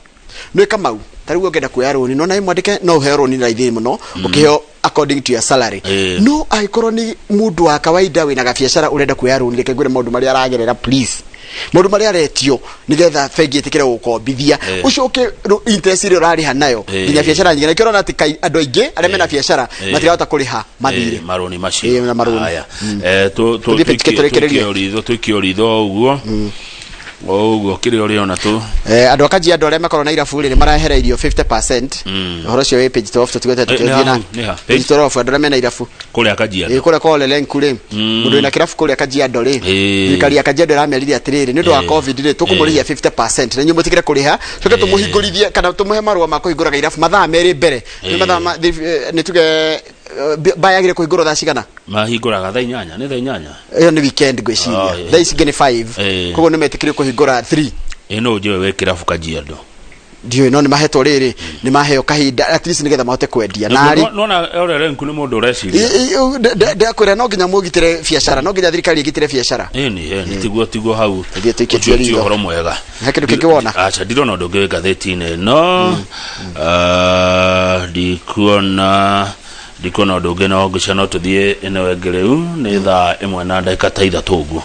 nĩ kamau tarũ ũngĩenda kuoya rũni no na mwandĩke no ũheo rũni raithi mũno ũkĩheo according to your salary no aikorwo nĩ mũndũ wa kawaida wĩna gabiacara ũrenda kuoya rũni reke ngwĩre maũndũ marĩa aragerera please maũndũ marĩa aretio nĩgetha bengi ĩtĩkĩre gũkombithia ũcio ũkĩ interest ile ũrarĩha nayo nginya biacara nyingĩ nĩkĩo ũrona atĩ andũ aingĩ arĩa mena biacara matirahota kũrĩha mathirĩ marũni macio haya tũikio ritho ũguo ũguo kĩrĩa ũrĩona tu andũ akaji andũ arĩa makorwo na irabu rĩ marahereirio 50% ũhoro ũcio wĩ page 12 tũtigũte tũkĩthiĩ na page 12 andũ arĩa mena irabu kũrĩa akaji kũrĩa kwa Lelenku rĩ mũndũ wĩna kirabu kũrĩa akaji andũ rĩ thirikari akaji andũ ĩrameririe atĩrĩrĩ nĩ ũndũ wa covid rĩ tũkũmũrĩhia 50% na inyuĩ mũtigĩre kũrĩha tũke tũmũhingũrithie kana tũmũhe marũa ma kũhingũra irabu mathaa merĩ mbere nĩ tuge bayagire kũhingũrwo thaa cigana mahingũraga thaa 8 nĩ thaa 8 ĩyo nĩ weekend gwĩciria thaa ici nĩ 5 koguo nĩ metĩkĩrio kũhingũra 3 no njũĩ wĩ kĩrabu Kajiado ndiyo no nĩ mahetwo rĩrĩ nĩ maheo kahinda at least nĩgetha mahote kwendia nari nona Lelenku nĩ mũndũ ũreciria ndakwĩra no nginya mũgitĩre biacara no nginya thirikari ĩgitĩre biacara ĩni tiguo hau tũthiĩ ũhoro mwega he kĩndũ kĩngĩ wona acha ndirona ũndũ ũngĩ ngathĩti-inĩ no ndikuona ũndũ ũngĩ no ngĩcia no tũthiĩ ĩno ĩngĩ rĩu nĩ thaa 1 na ndagĩka ta 3 ũguo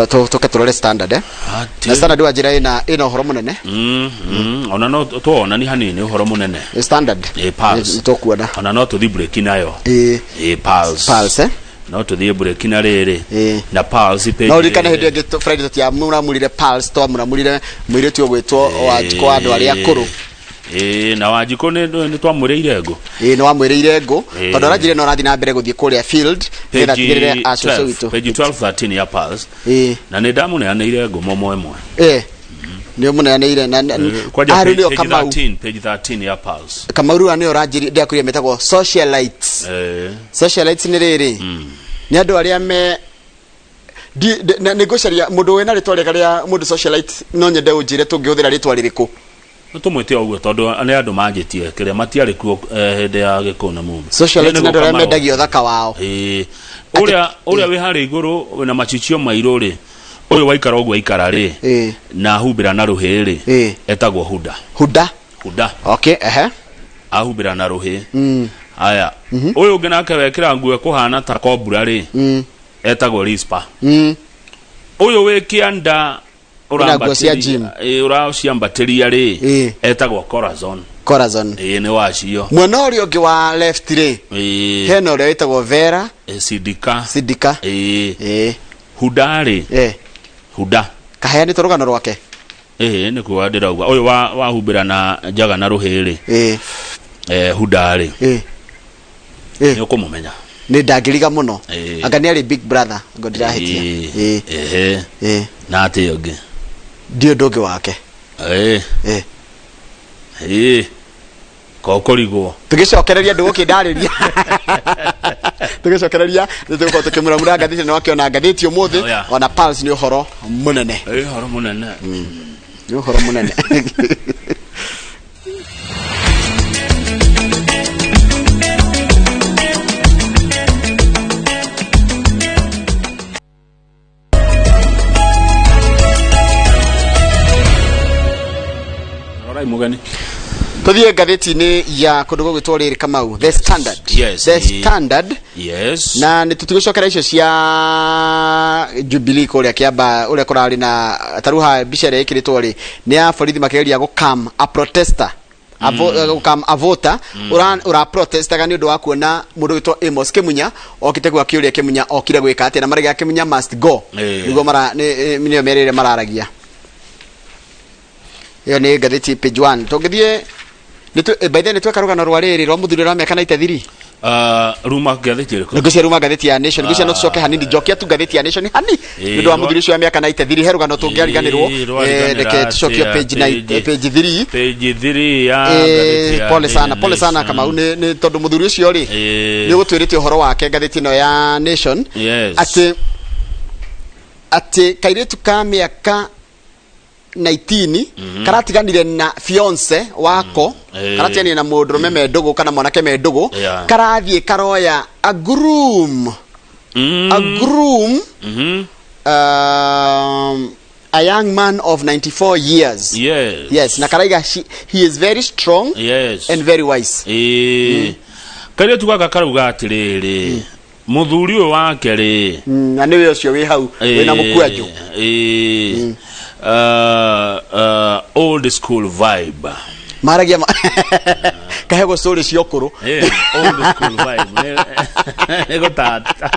toke turore standard na standard wa njira ina uhoro munene ona no tuona ni hanini uhoro munene standard pulse tokuona ona no tuthi break nayo pulse no tuthi break na riri na pulse page no rikana hindi ngi Friday tutia muramurire pulse to muramurire mwiritu ogwetwo wa jiko andu ari akuru na Wanjiko nĩ twamwĩrĩire ngo nĩ wamwĩrĩire ngo tondũ arajire no rathi na mbere gũthiĩ kũrĩa field nĩgetha tigĩrĩre acucu witũ page 1213 ya pulse na nĩ ndamuneanĩire ngo momo ĩmwe nĩ mũneanĩire na page 13 ya pulse Kamau nĩ ũranjiri ndakũria metagwo socialites nĩ rĩrĩ nĩ andũ arĩa me nĩ ngũcaria mũndũ wĩna rĩtwa rĩega rĩa mũndũ socialite no nyende ũnjĩre tũngĩhũthĩra rĩtwa rĩrĩkũ tumwite oguo tondu nĩ andũ manjĩtie kĩrĩa matiarĩ kuo hĩndĩ ya gĩkũ na mũndũ socialite nĩ andũ arĩa mendagio thaka wao ũrĩa wĩ harĩ igũrũ wĩna macicio mairũ rĩ ũyũ waikara ũguo aikara rĩ na humbĩra na rũhĩ rĩ etagwo huda okay ahumbĩra na rũhĩ haya ũyũ ũngĩ nake wekĩra nguo kũhana ta kobura rĩ etagwo rispa ũyũ wĩ kĩanda ũraciambatĩria rĩ etagwo corazon nĩ wacio mwena ũrĩa ũngĩ wa left rĩ hena ũrĩa wĩtagwo Vera Sidika Huda rĩ Huda kaheani tũrũgano rwake nĩ kuo ndĩrauga ũyũ wahumbĩra na njaga na rũhĩ rĩ Huda rĩ nĩ ũkũmũmenya nĩ ndangĩriga mũno anga nĩ arĩ big brother ngo ndĩrahĩtia na atĩ ũngĩ ndio ndũngĩ wake kokũrigwo tũgĩcokereria ndũ gũkĩndarĩria tũgĩcokereria nĩtũgũkorwo tũkĩmũramũra ngathĩti na wakĩona ngathĩti ũmũthĩ ona pulse nĩ ũhoro mũnene nĩ ũhoro mũnene mugani tuthie ngathĩti-inĩ ya kũndũ gũgwĩtwo rĩrĩ Kamau the standard na nĩ tũtigũcokera icio cia Jubilee kũrĩa Kĩamba ũrĩa kũrarĩ na taruha mbica ĩrĩa ĩkĩrĩtwo rĩ nĩ ya borithi makĩgeria gũcam a protester gũcam a voter ũra protestaga nĩ ũndũ wa kuona mũndũ wĩtwo Amos Kĩmunya okĩte gwa kĩũria Kĩmunya okire gwĩka atĩ na marega Kĩmunya must go nĩguo nĩo merĩre mararagia iyo nĩ ngathĩti page 1 tũngĩthiĩ by the way nĩ tweka rũgano rwa rĩrĩ rwa mũthuri wa mĩaka 93 Ruma gatheti riko ngucia ruma gatheti ya Nation ngucia no tucoke hanini njokia tu gatheti ya Nation hani ndu wa muthuri cio ya miaka 93 heruga no tungiariganirwo reke tucokie page 3 ya gatheti ya pole sana kama ni tondu muthuri ucio ri ni gutwirite uhoro wake gatheti no ya Nation ati kairetu ka miaka 19 karatiganire na fiance wako karatiganire na mundurume mendugu kana mwanake mendugu karathie karoya a groom a young man of 94 years. Yes na karaiga he is very strong and very wise. Kairetu gaka karuga atiriri muthuri uyu wake ri na niwe ucio wi hau wina mukwanju old school vibe maragia kahego story ciokuru old school vibe ego tata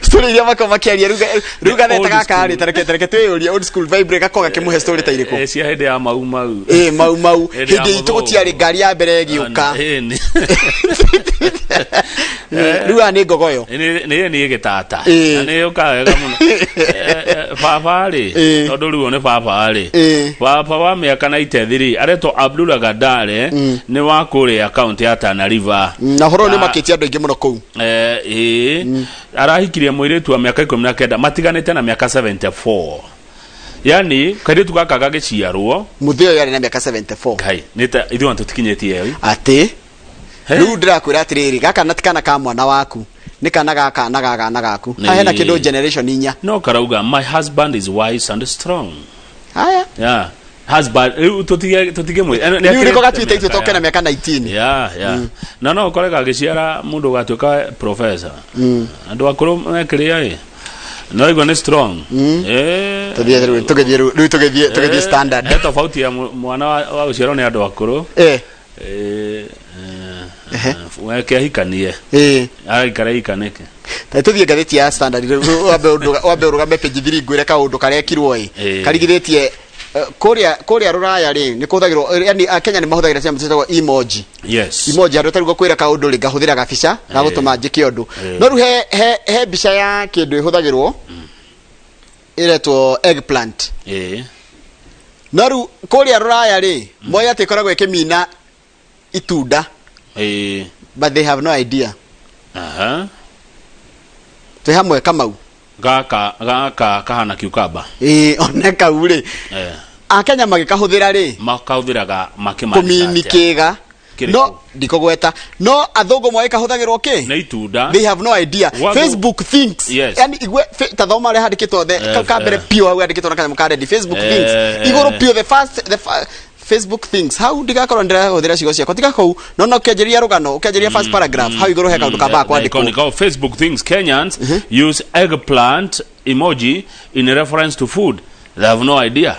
story ya makoma kiaria ruga theta gaka ari tareke twiyuria old school vibe gakoga kimuhe story ta iriko cia hende ya mau hindi itu gutiari ngari ya mbere giuka ruga ni ngogoyo ni gitata ni ukawega muno baba ri tondu ruo ni baba ri baba wa miaka 93 areto Abdullah Gadare ni wa kuri account ya Tana River na horo ni maketi andu ingi muno kou arahikirie muiretu wa miaka 19 matiganite na miaka 74 yani kairetu gaka gagiciarwo muthio yari na miaka 74 kai nita ithu antu tikinyetie yewi ati riu ndirakwira atiriri gaka natikana ka mwana waku nikana gaka na gaku hena kindu generation inya no karauga my husband is wise and strong haya husband tutige mwe riu riko gatwite itu toke na miaka 19 no kolega giciara mundu gatuika professor andu akuru mekiria no igone strong tugethie standard tofauti ya mwana wa uciaro ni andu akuru wake hikanie aikara hikaneke tuthie gatheti ya Standard wabe urugame page 3 ngwire ka undu karekirwo karigithitie kuria ruraya ri ni kuthagirwo yani Kenya ni mahuthagira cia mutego emoji emoji aro tarugo kwira ka undu ri gahuthira gabica ga gutuma njiki undu no ru he bica ya kindu ihuthagirwo iretwo eggplant no ru kuria ruraya ri moya tekoragwo ikimina itunda but they have no idea te hamwe kamau gaka kahana kiukaba oneka ure Akenya magikahuthira ri makahuthiraga makimani communicate no dikogweta no athungu moe kahuthagirwo ki na itunda they have no idea Facebook thinks yani igwe tathoma re handikitwo the kamera pure we handikitwo na kanya mukade Facebook thinks igoro pure the first Facebook thinks how digakorwo ndira huthira cigo ciako tigakou no kejeria rugano kejeria first paragraph how igoro heka nduka ba kwandiko Facebook thinks Kenyans use eggplant emoji in reference to food they have no idea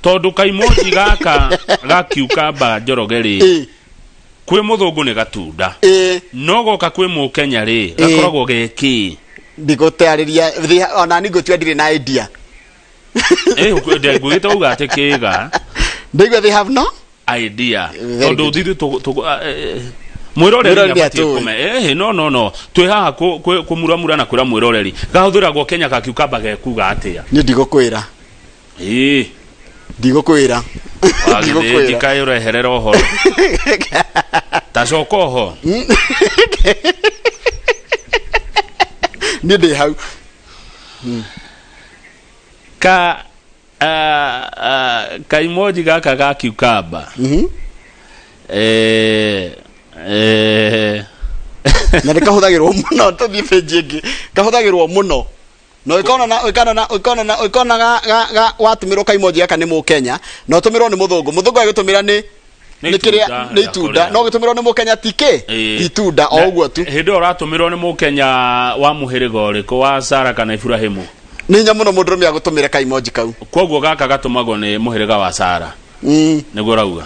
tondu ka emoji gaka gakiukamba njorogeri kwi muthungu ni gatunda no goka kwi mu Kenya ri gakoragwo geki ndikotariria ona ni gutwa ndire na idea ndegwita ugate kiga they have no idea tondu thithi mwiroreri abatie kume no twi haha kumuramura na kwira mwiroreri gahuthiragwo Kenya gakiukamba gekuga atia ni ndigokwira ndigokwira wagithiti kairo eherero ho tacoko ho ni ndi hau ka emoji gaka gakiukamba na ndikahuthagirwo muno tuthie page ingi kahuthagirwo muno no ikona ga watumirwo ka emoji aka ni mu Kenya no tumirwo ni muthungu agitumira ni kiria ni itunda no gitumirwo ni mu Kenya tike itunda o uguo tu hindo ratumirwo ni mu Kenya wa muhirigo riko wa Sara kana Ibrahimu ni nya muno mundurume agutumira ka emoji kau koguo gaka gatumagwo ni muhiriga wa Sara niguo rauga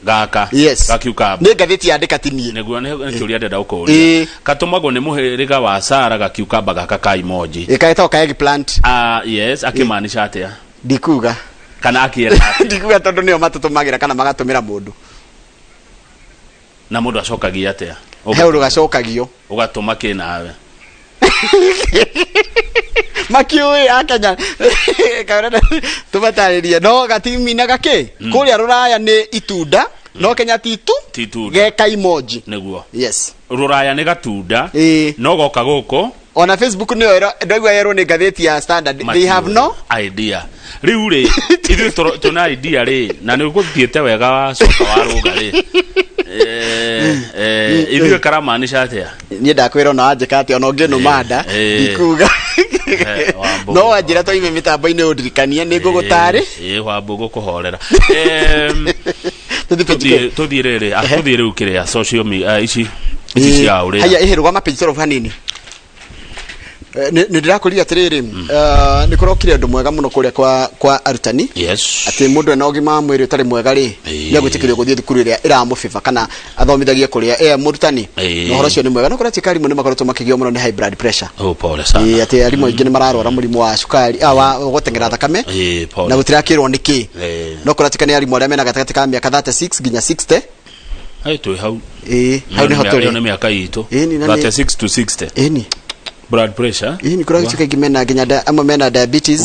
gaka gakiukamba ni gatheti yandika tinie niguo ni kiuria ndenda ukuria katumagwo ni muhiriga wa Sara gakiukamba gaka ka emoji ikaita ka eggplant yes akimaanisha atia ndikuga kana akiera ndikuga tondu nio matutumagira kana magatumira mundu na mundu acokagia atia he undu gacokagio ugatuma kinawe makiui akenya kaurana tumataririe no gatimina gake kuria ruraya ni itunda no Kenya titu geka emoji neguo yes ruraya ni gatunda no goka goko ona Facebook ni ndagwa yero ni gatheti ya Standard they have no idea riu ri ithu tuna idea ri na ni guthiete wega wa soka wa ruga ri ithu karamaanisha atia ni ndakwira na anje kati ona ngeno mada ikuga no ajira to ime mitambo-ini undirikania ni ngugutari wambu gukuhorera tuthie riri tuthie riu kiria social media ici cia uri haya ihirwa mapage sort of hanini ni ndirakuria atiriri ni kurokire andu mwega muno kuria kwa arutani yes ati mundu ena ugima mwiri utari mwega ri ni agutikirio guthie thukuru iria iramufiva kana athomithagie kuria murutani no horo cio ni mwega no kuria tikari mu ni makoretwo makigio muno ni high blood pressure pole sana ati arimu ingi ni mararwara murimu wa sukari wa gutengera thakame na gutirakirwo niki no kuria tikani arimu aria mena gatagati ka miaka 36 nginya 60 hai tu hau hau ni hotori ni miaka itu 36 to 60 blood pressure ni kura chika gimena ginya ama mena diabetes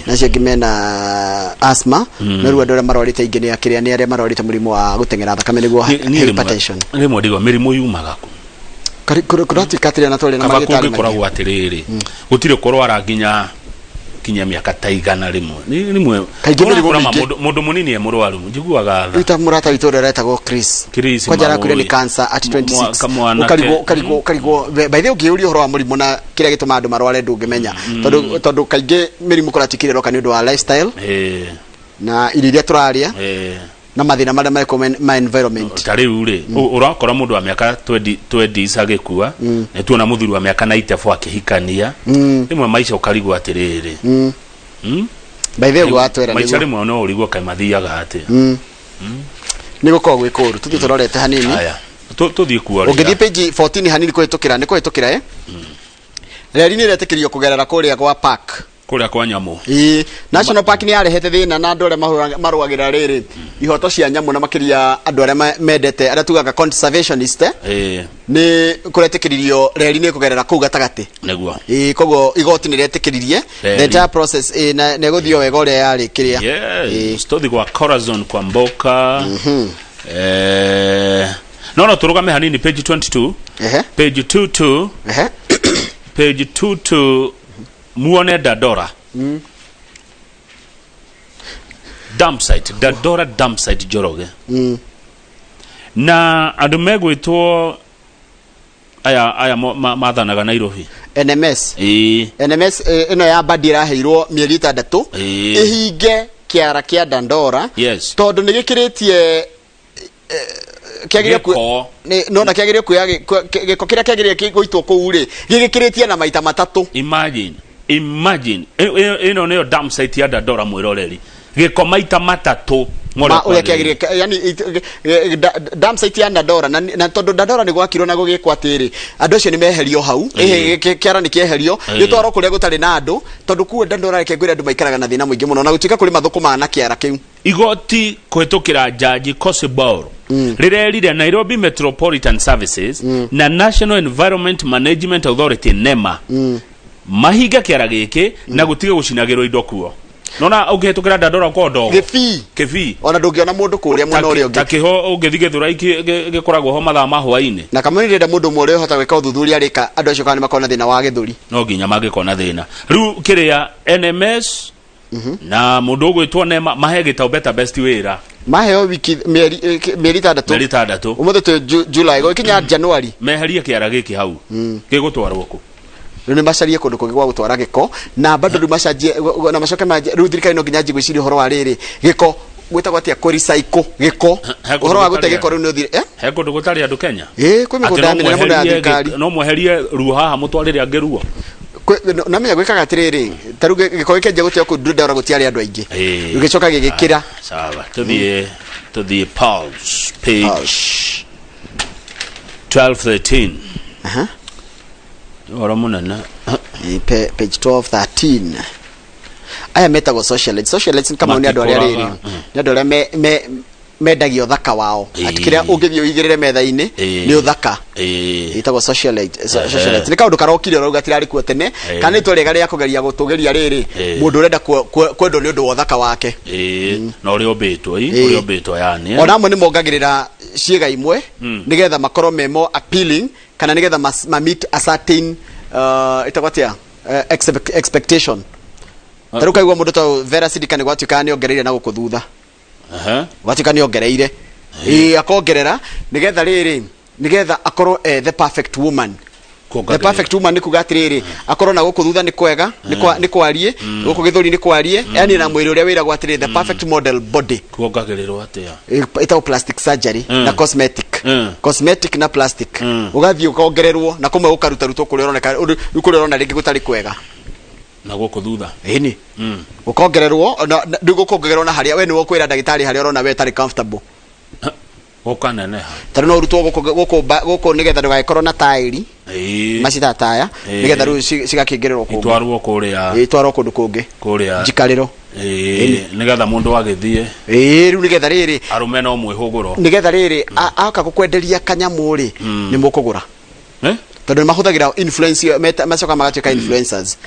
na cia gimena asthma na ruwa ndora marorite ingi ni akiria ni aria marorite murimu wa gutengera thakame niguo hypertension ni modigo mirimu yumaga ku kurati katria na tole na magitari koragwo atiriri gutire korwara kinya miaka ta igana rimwe kaingĩ mundu munini e murwaru njiguaga tha ita murata witora retagwo Chris kwa jara kure ni cancer at 26 karigo by the way horo wa murimu na kiria gituma andu marware ndungimenya tondu kaingĩ mirimu kuratikire roka ni undu wa lifestyle na iriria turaria na mathina maria mariko ma environment tariu ri urakora mundu wa miaka 20 agikua ne tuona muthuri wa miaka 94 akihikania rimwe maisha ukarigwa atiriri by the way gwatwera ni maisha rimwe no urigwa kai mathiaga ati ni gukorwo gwikuru tuthi turorete hanini haya tuthie kuora ungithi page 14 hanini kuhitukira ni kuhitukira reri ni retekirio kugerera kuria kwa park kuria kwa nyamu national park ni arehete thina na andu aria maruagira riri ihoto cia nyamu na makiria andu aria mendete aria tugaga conservationist ni kuretekiririo reri ni kugerera ku gatagati neguo kogo igoti ni retekiririe the entire process na neguthio wega uria yari kiria study kwa Corazon kwa Mboka no turugame hanini page 22 page 22 page 22 muone Dadora dump site Dadora dump site Joroge na andu megwitwo aya mathanaga Nairobi NMS ino ya badira heirwo mieri 3 ihinge kiara kia Dandora tondu ni gikiritie kiagiria no na kiagiria kuya giko kiria kiagiria kiguitwo ku ri gigikiritie na maita matatu imagine ino neyo dump site ya Dandora mwiroreri giko maita matatu ule kiagiria yani dump site ya Dandora na tondu Dandora ni gwakirwo na gugikwa atiri andu acio ni meherio hau kiara ni kieherio gitwaro kuria gutari na andu tondu kuwe Dandora reke ngwira andu maikaraga na thina mwingi muno na gutuika kuri mathukuma na kiara kiu igoti kuhitukira jaji Kosiboro rirerire Nairobi Metropolitan Services na National Environment Management Authority NEMA mahiga kiara giki na gutige gucinagirwo indo kuo nona ugihetukira Dandora ko ndo kefi ona ndungiona mundu kuria muno uri ungi takiho ungithige thura gikoragwo ho mathaa ma hwaini na kama ni renda mundu mwore hota gwika uthuthuria rika andu acio kana makona thina wa githuri no nginya magikona thina riu kiria NMS na mundu gwitwo NEMA mahe gitau better best wira maheo wiki mieri 6 umuthe tu July go kinya January meheria kiara giki hau gigutwarwo ku ni macarie kundu kungi gwa gutwara giko na bado ni macarie na macoke ma ruthirikari no nginya njigwiciri horo wa riri giko gwitagwo atia ku recycle giko horo wa gute giko ru no thire he kundu gutari andu Kenya kwi migunda minene muno ya thirikari no mweherie ruo haha mutwarire angeruo na menya gwikaga atiriri taru giko gikenje gutio ku Dandora gutiari andu aingi gicoka gigikira sawa to the pulse page 1213 ora munana page 1213 aya metagwo socialites kama ni andu aria riri ni andu aria mendagia thaka wao atikiria ungithio igirire metha-ini ni uthaka itagwo socialite ni kaundu karokire rauga tirari kuo tene kana itore gari ya kugeria gutugeria riri mundu urenda kwendo ni undu wa thaka wake na uri obetwo yani ona amwe ni mongagirira ciega imwe nigetha makoro memo appealing kana nigetha ma meet a certain itagwatia expectation taruka igwa mundu ta Vera Sidika ni gwatuka ni ongereire na gukuthutha gwatuka ni ongereire akongerera nigetha riri nigetha akorwo the perfect woman the perfect woman ni kuga atiriri akorwo na gukuthutha ni kwega ni kwarie guku githuri ni kwarie yani na mwiri uria wira gwatiriri the perfect model body kuongagirirwo atia itago plastic surgery na cosmetic na plastic ugathii ukongererwo na kumwe ukaruta ruto kurioneka ringi gutari kwega na guku thutha ini ukongererwo ndi gukongererwo na haria we ni wokwira ndagitari haria urona we tari comfortable ukanene tari no rutwo guku nigetha ndugakorwo na tairi macita taya nigetha ru cigakingererwo kundu itwarwo kuria itwarwo kundu kungi kuria njikariro nigetha mundu agithie ru nigetha riri arume no mwihuguro nigetha riri aka gukwenderia kanyamuri ni mukugura tondu mahuthagira influence macoka magatuika influencers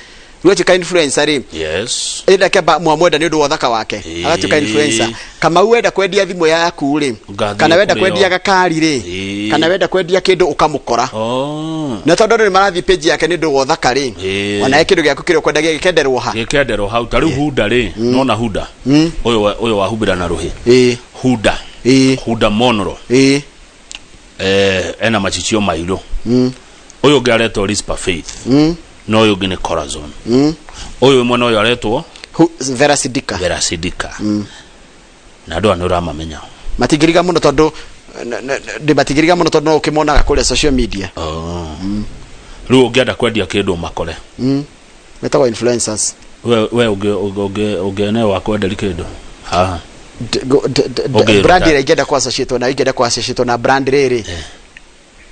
Ruo influencer ri yes ida keba mwamwenda ni undu wa thaka wake agatuka influencer kama wenda kwendia thimu yaku ri kana wenda kwendia gakari ri kana wenda kwendia kindu ukamukora na tondu ni marathi page yake ni undu wa thaka ri ona kindu gyaku kiri kwendagia gikenderwo hau tari huda ri nona huda uyo wa hubira na ruhi huda monro ena machichio mairo uyo gareto rispa faith no yo gine corazon oyo mwana oyo aretwo Vera Sidika na ndo anora mamenya matigiriga muno tondu de matigiriga muno tondu ukimonaga kule social media ruo ngienda kwendia kindu makore metagwo influencers we ugene wa kwenderi kindu brand ira igenda kwa associate na brand riri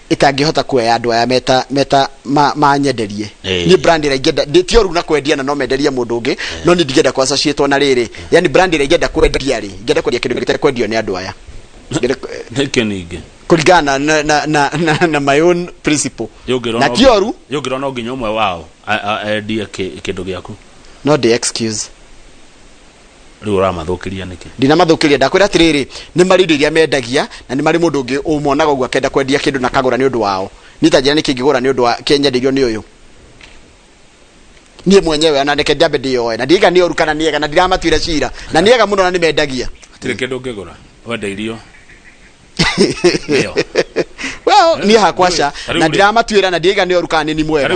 itangihota kuoya andu aya meta manyenderie ni brand ira igenda nditioru na kwendia na no menderie mundu ungi no ni ndigenda kwa associate na riri yani brand ira igenda kwendia ri igenda kwendia kindu gitari kwendio ni andu aya nekenige kuligana na my own principle na tioru yogira no nginya umwe wao die kindu giaku no the excuse riura mathukiria niki ndina mathukiria ndakwira atiriri ni marindi iria mendagia na ni mari mundu ungi umuonaga ugwa kenda kwendia kindu na kagura ni undu wao nitajira nikigigura ni undu wa kenyenderio ni uyu nie mwenyewe anandike diabedi yoe na ndiga ni orukana niega na ndiramatuira cira na niega muno na ni mendagia atire kindu ngigura wenda irio well ni hakwasha na ndiramatuira na ndiga ni orukana ni mwega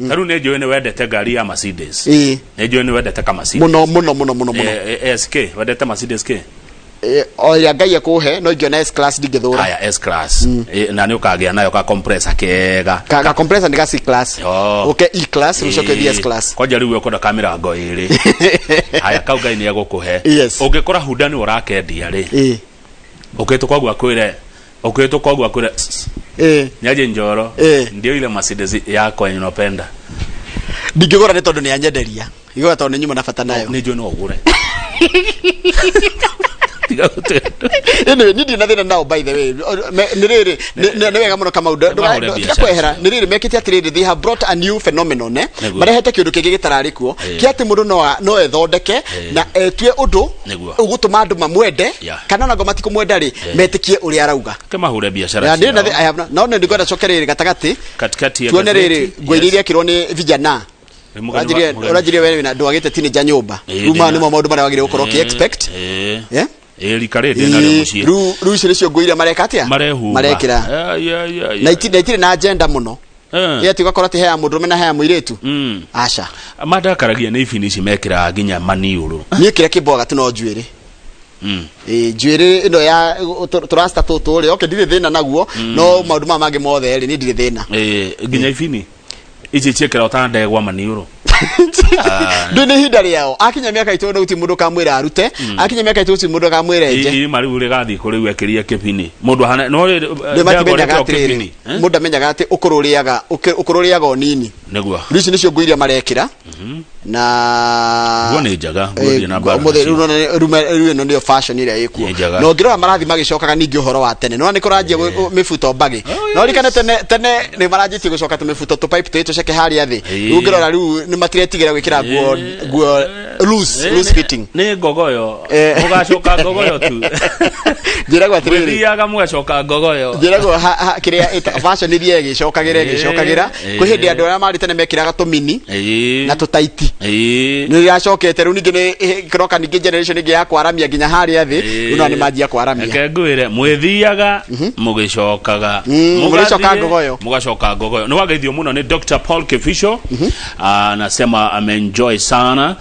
taru ne joe ne wendete gari ya Mercedes ne joe ne wendete ka Mercedes muno SK wendete Mercedes K o ya gaya kuhe no jona S class digithura aya S class na ni ukagia nayo ka compressor kega ka compressor ndika C class okay E class rushoke S class kwa jari uyo koda kamera ngo iri aya kauga ni yagukuhe ungikora hudani urakendia ri ukito kwagwa akwire nyaje njoro ndio ile Mercedes yako yenye unapenda ndingigora ni tondu ni anyenderia igora tondu nyuma na bata nayo ni jo no ugure anyway nidi na thina now by the way niriri niwega muno kama kwehera niriri mekiti atiriri they have brought a new phenomenon marehete kindu kingi gitararikuo kiati mundu no ethondeke na etue undu ugutuma andu mamwende kana na ngoma tikumwenda ri metikie uri arauga kama hure biashara ya ndio I have no ndigwenda cokerere katikati tuone riri ngwiriria kirwo ni vijana urajirie wewe na ndwagite teenager nyumba ruma ni maundu mara wagire gukorwo ki expect likarete na leo mushie ru cio nguire mareka atia marekira na itire na agenda muno yeti gakora ti hea mundu mena hea muiretu acha madakaragia ni finish mekira ginya maniuru ni kire kiboga tuno njuire njuire ino ya turasta tutu ri okay ndire thina naguo no maundu mangi mothe ri ni ndire thina ginya ifini ichi chekera utanda egwa maniuru ndine hinda riao akinya miaka itu no uti mundu kamwira arute akinya miaka itu uti mundu kamwira eje mari ure gathi kuri wekeria kepini mundu hana no mundu amenyaga ati ukururiaga onini niguo rici nicio nguiria marekira na ngone jaga ngodi na bara rume no fashion ile ikuo no ngirora marathi magicokaga ningi uhoro wa tene no ni kuranjia mifuto bagi no rikane tene ni maranjitie gucoka tu mifuto tu pipe tu ceke hari athi ngirora riu ni matiretigera gwikira guo loose fitting ni gogoyo mugacoka gogoyo tu njira gwa tiriri thiaga mugacoka gogoyo njira gwa kiria fashion ile gicokagera kwi hindi andu aria mari tene mekiraga tu mini na tu tight ni yacokete riu ningi ni kroka ningi generation ingi ya kwaramia nginya hari athi uno ni manjia kwaramia kengwire mwithiaga mugicokaga mugacoka gogoyo ni wageithio muno ni Dr. Paul Kifisho anasema amenjoy sana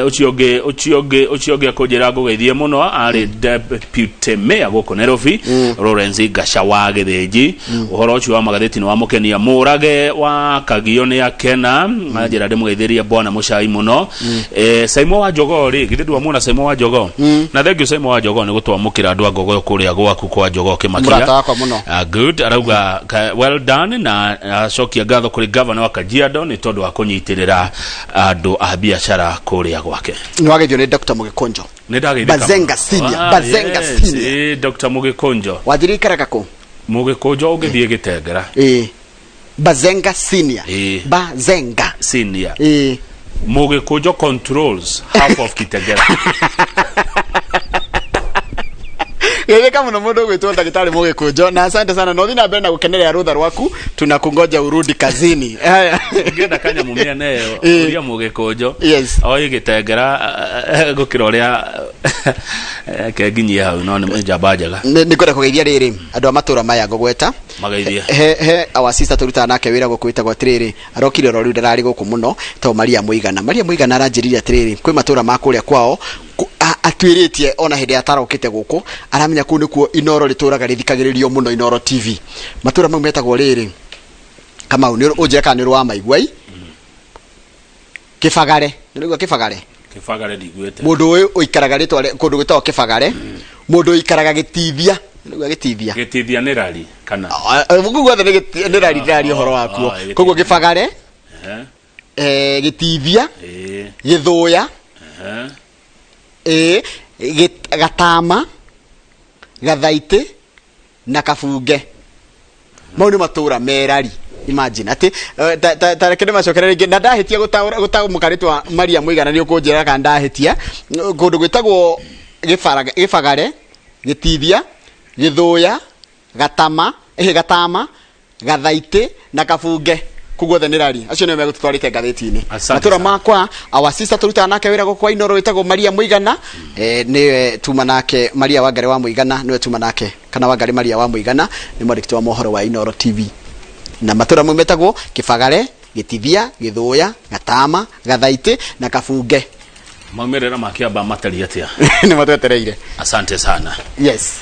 uchioge kujira gugeithie muno ari deputy mayor goko Nairobi Lawrence Gashawa Githinji uhoro ucio wa magatheti ni wa mukenia murage wa Kagio ni akena ajira ndimugeithiria bwana mucai muno Saimo wa Jogo ri githidwa muna Saimo wa Jogo na thengio Saimo wa Jogo ni gutwamukira andu agogo kuria gwaku kwa Jogo kimakia murata wako muno good arauga well done na acokia ngatho kuri governor wa Kajiado ni tondu wa kunyitirira andu a biashara kuria gwake ni wageithio ni Dr. Mugikonjo Bazenga Senior Dr. Mugikonjo wajirikaraga ku Mugikonjo ugithie Gitengera Bazenga Senior Bazenga Senior Mugikonjo controls half of Kitengera Yeye kama na mundu gwitwa ndagitari Mugikonjo na asante sana no thina mbere na gukenerea rutha rwaku tunakungoja urudi kazini ngenda kanya mumia nayo uria Mugikonjo oyi Gitengera gukira uria keginyia hau no ni njamba njaga ni kwenda kugeithia riri andu amatura maya ngogweta magaithia he our sister turuta nake wira gukwita gwa tiriri arokire ro riu ndarari guku muno to Maria Muigana aranjiriria tiriri kwi matura makuria kwao atwiritie ona hindi atarokite guku aramenya ku nikuo Inoro rituraga rithikagiririo muno Inoro TV matura mau metagwo riri kama unjeka ni rwa maigwai Kibagare nirigwa Kibagare digwete mundu uyu uikaraga ritwa kundu gwitwa Kibagare mundu uikaraga Gitithia nirigwa Gitithia ni rari kana gugu othe ni rari horo wakuo koguo Kibagare Gitithia Githuya Gatama Gathaiti na Kabunge mau ni matura merari imagine ati tarekene macokere ringi na ndahitia gutamukaritwa Maria Muigana ni ukunjira ka ndahitia kundu gwitagwo Gibagare Gitithia Githuya Gatama Gathaiti na Kabunge kuguo thenirari acio ni megututwarite ngatheti-ini matura makwa our sister turuta nake wira gukwa Inoro witagwo Maria Muigana ni tuma nake Maria Wangari wa Muigana niwe tuma nake kana Wangari Maria wa Muigana ni mwandiki wa mohoro wa Inoro TV na matura mu metagwo Kibagare Gitithia Githuya Gatama Gathaiti na Kabunge mamerera makiamba matari atia ni matwetereire asante sana yes